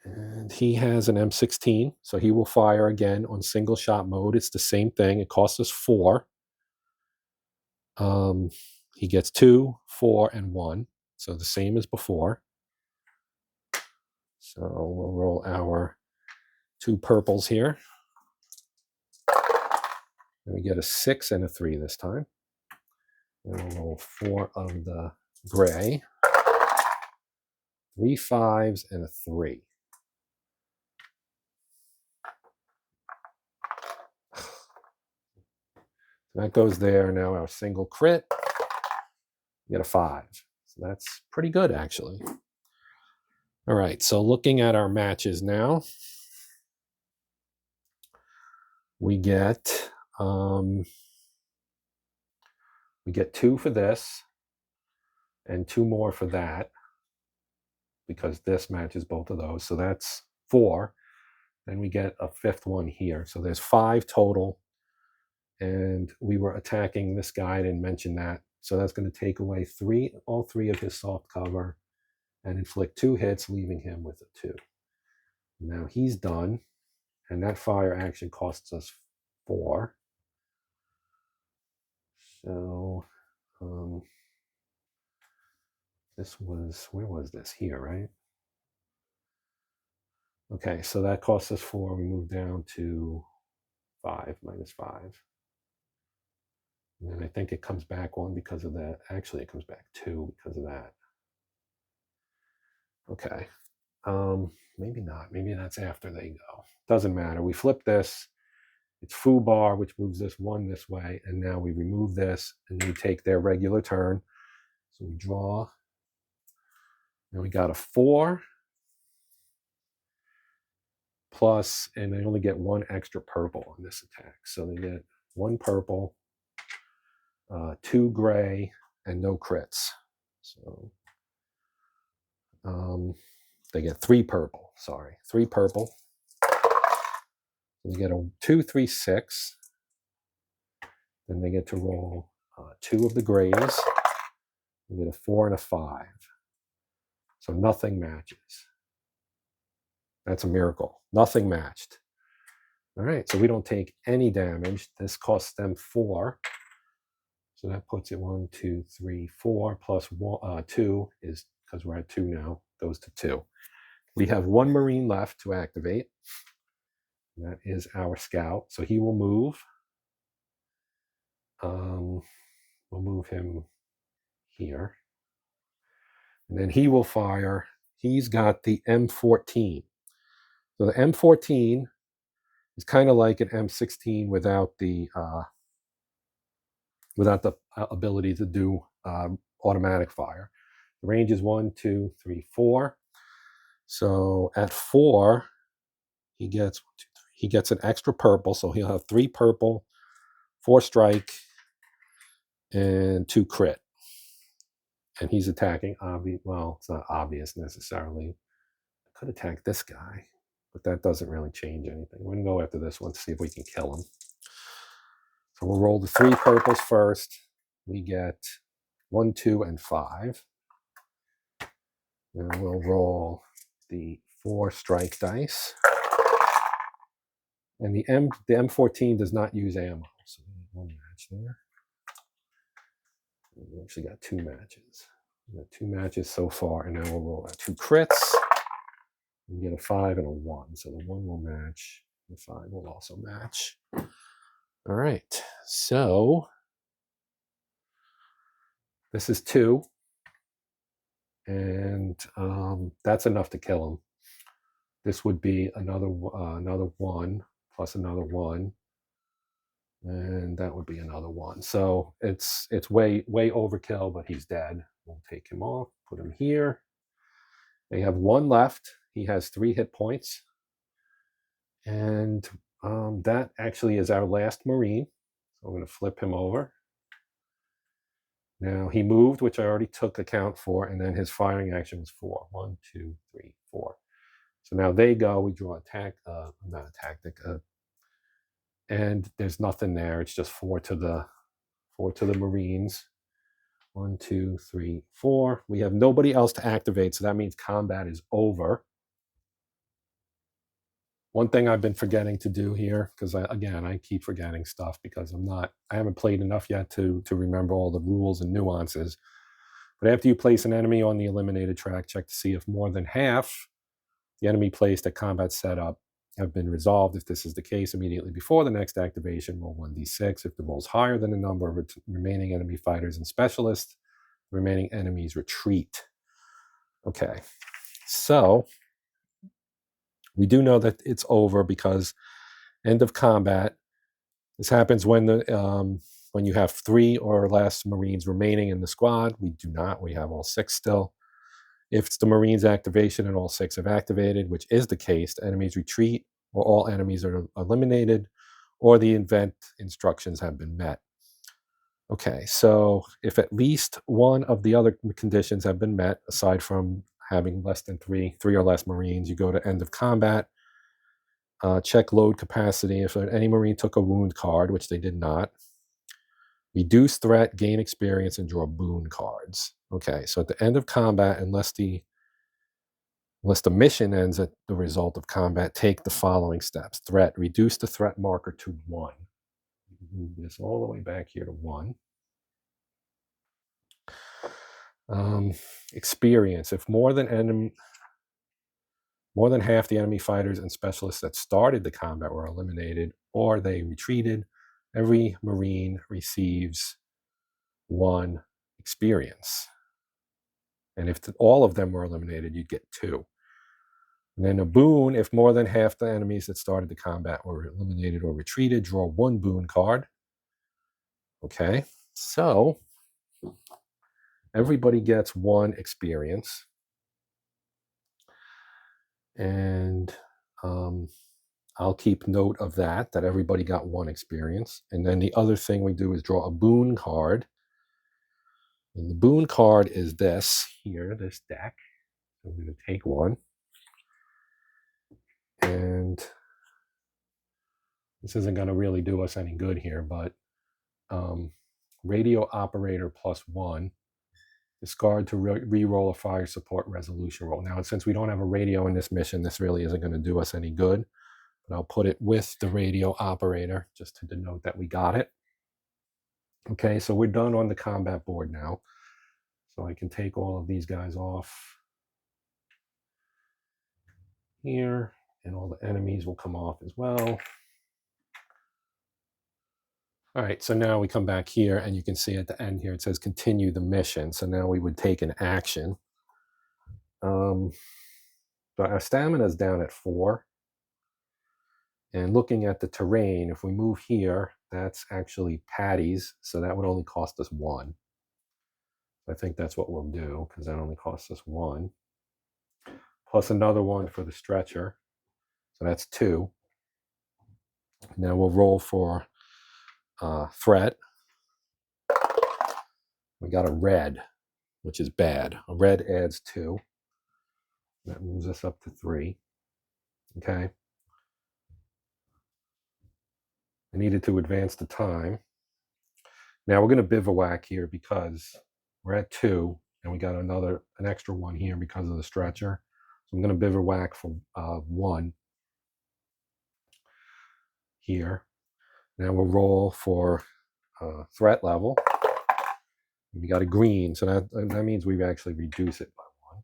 And he has an M16, so he will fire again on single shot mode. It's the same thing. It costs us 4. He gets 2, 4, and 1. So the same as before. So we'll roll our 2 purples here. And we get a 6 and a 3 this time. And we'll roll 4 of the gray. 3 5s and a 3. So that goes there. Now our single crit. We get a 5. So that's pretty good, actually. All right, so looking at our matches now, we get 2 for this and 2 more for that, because this matches both of those. So that's 4. Then we get a 5th one here. So there's 5 total. And we were attacking this guy. I didn't mention that. So that's going to take away all 3 of his soft cover and inflict 2 hits, leaving him with a 2. Now he's done. And that fire action costs us 4. So this was, where was this? Here, right? Okay, so that costs us 4. We move down to 5, -5. And then I think it comes back 1 because of that. Actually, it comes back 2 because of that. Okay. Maybe not. Maybe that's after they go. Doesn't matter. We flip this. It's foo bar, which moves this 1 this way. And now we remove this and we take their regular turn. So we draw. Now we got a 4 plus, and they only get 1 extra purple on this attack. So they get 1 purple, 2 gray, and no crits. So they get 3 purple. Sorry, 3 purple. They get a 2, 3, 6. Then they get to roll 2 of the grays. They get a 4 and a 5. So nothing matches. That's a miracle. Nothing matched. All right, so we don't take any damage. This costs them 4. So that puts it 1, 2, 3, 4 plus 2 is, because we're at 2 now, goes to 2. We have 1 Marine left to activate. That is our scout. So he will move. We'll move him here. And then he will fire. He's got the M14. So the M14 is kind of like an M16 without the ability to do automatic fire. The range is 1, 2, 3, 4. So at 4, he gets an extra purple. So he'll have 3 purple, 4 strike, and 2 crit. And he's attacking well, it's not obvious necessarily. I could attack this guy, but that doesn't really change anything. We're going to go after this one to see if we can kill him. So we'll roll the 3 purples first. We get 1, 2, and 5. And we'll roll the 4 strike dice. And the M14 does not use ammo. So we have 1 match there. We actually got 2 matches. We got 2 matches so far, and now we'll roll out 2 crits. We get a 5 and a 1. So the 1 will match. The 5 will also match. All right. So this is 2. And that's enough to kill him. This would be another 1 plus another 1. And that would be another 1. So it's way overkill, but he's dead. We'll take him off, put him here. They have 1 left. He has 3 hit points. And that actually is our last Marine. So I'm going to flip him over. Now he moved, which I already took account for, and then his firing action was 4. 1, 2, 3, 4. So now they go. We draw not a tactic. And there's nothing there. It's just 4 to the Marines. 1, 2, 3, 4. We have nobody else to activate, so that means combat is over. One thing I've been forgetting to do here, because I keep forgetting stuff because I haven't played enough yet to remember all the rules and nuances. But after you place an enemy on the eliminated track, check to see if more than half the enemy placed at combat setup have been resolved. If this is the case, immediately before the next activation, roll 1d6. If the roll is higher than the number of remaining enemy fighters and specialists, the remaining enemies retreat. Okay, so we do know that it's over because end of combat. This happens when you have 3 or less Marines remaining in the squad. We do not. We have all 6 still. If it's the Marines activation and all 6 have activated, which is the case, the enemies retreat, or all enemies are eliminated, or the event instructions have been met. Okay, so if at least one of the other conditions have been met, aside from having less than 3 or less Marines, you go to end of combat, check load capacity. If any Marine took a wound card, which they did not, reduce threat, gain experience, and draw boon cards. Okay, so at the end of combat, unless the mission ends at the result of combat, take the following steps. Threat, reduce the threat marker to 1. Move this all the way back here to 1. Experience, if more than enemy... More than half the enemy fighters and specialists that started the combat were eliminated or they retreated. Every Marine receives 1 experience. And if all of them were eliminated, you'd get 2. And then a boon, if more than half the enemies that started the combat were eliminated or retreated, draw 1 boon card. Okay, so everybody gets 1 experience. And I'll keep note of that everybody got 1 experience. And then the other thing we do is draw a boon card. And the boon card is this here, this deck. So I'm going to take 1. And this isn't going to really do us any good here, but radio operator +1. Discard to re-roll a fire support resolution roll. Now, since we don't have a radio in this mission, this really isn't going to do us any good. But I'll put it with the radio operator just to denote that we got it. Okay, so we're done on the combat board now. So I can take all of these guys off here, and all the enemies will come off as well. All right, so now we come back here, and you can see at the end here, it says continue the mission. So now we would take an action. So our stamina is down at 4. And looking at the terrain, if we move here, that's actually paddies. So that would only cost us 1. I think that's what we'll do, because that only costs us 1. Plus another 1 for the stretcher. So that's 2. Now we'll roll for threat. We got a red, which is bad. A red adds 2. That moves us up to 3. Okay. I needed to advance the time. Now we're going to bivouac here because we're at 2, and we got an extra 1 here because of the stretcher. So I'm going to bivouac for 1 here. Now we'll roll for threat level. We got a green, so that means we actually reduce it by 1.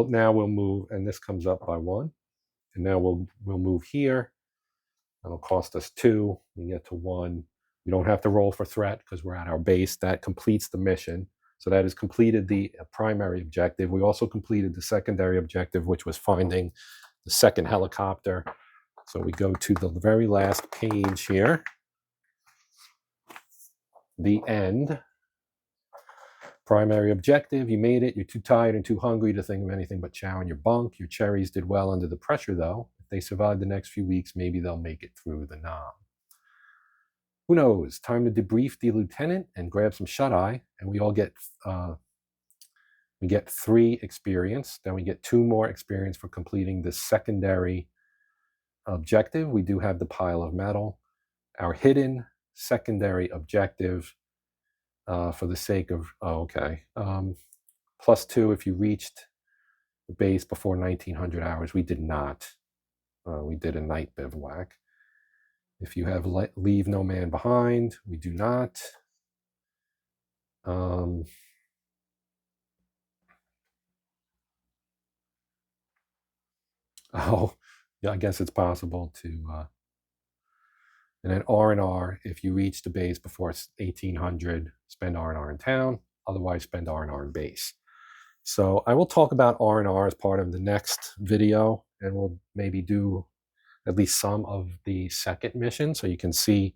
Now we'll move, and this comes up by 1. And now we'll move here. That'll cost us 2. We get to 1. We don't have to roll for threat because we're at our base. That completes the mission. So that has completed the primary objective. We also completed the secondary objective, which was finding the 2nd helicopter. So we go to the very last page here. The end. Primary objective, you made it. You're too tired and too hungry to think of anything but chow in your bunk. Your cherries did well under the pressure, though. If they survive the next few weeks, maybe they'll make it through the Nam. Who knows? Time to debrief the lieutenant and grab some shut-eye, and we all get 3 experience. Then we get 2 more experience for completing the secondary objective. We do have the pile of metal. Our hidden secondary objective, for the sake of, +2 if you reached the base before 1900 hours. We did not. We did a night bivouac. If you have leave no man behind, we do not. Oh, yeah, I guess it's possible to. And then R&R, if you reach the base before 1800, spend R&R in town. Otherwise, spend R&R in base. So I will talk about R&R as part of the next video, and we'll maybe do at least some of the second mission so you can see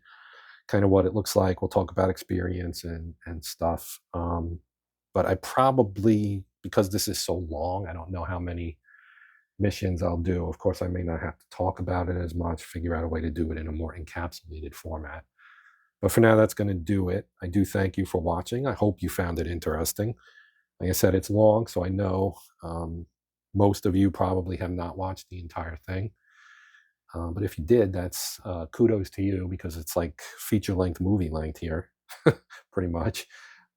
kind of what it looks like. We'll talk about experience and stuff. But I probably, because this is so long, I don't know how many missions I'll do. Of course, I may not have to talk about it as much, figure out a way to do it in a more encapsulated format. But for now, that's going to do it. I do thank you for watching. I hope you found it interesting. Like I said, it's long, so I know most of you probably have not watched the entire thing. But if you did, that's kudos to you, because it's like feature-length, movie-length here, pretty much.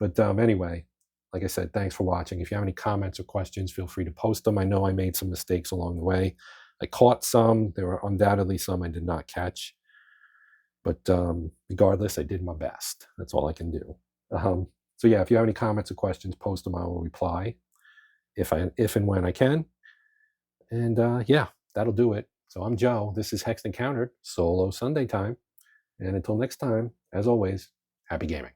But anyway, like I said, thanks for watching. If you have any comments or questions, feel free to post them. I know I made some mistakes along the way. I caught some. There were undoubtedly some I did not catch. But regardless, I did my best. That's all I can do. So yeah, if you have any comments or questions, post them. I will reply if and when I can. And yeah, that'll do it. So I'm Joe. This is Hexed Encountered, solo Sunday time. And until next time, as always, happy gaming.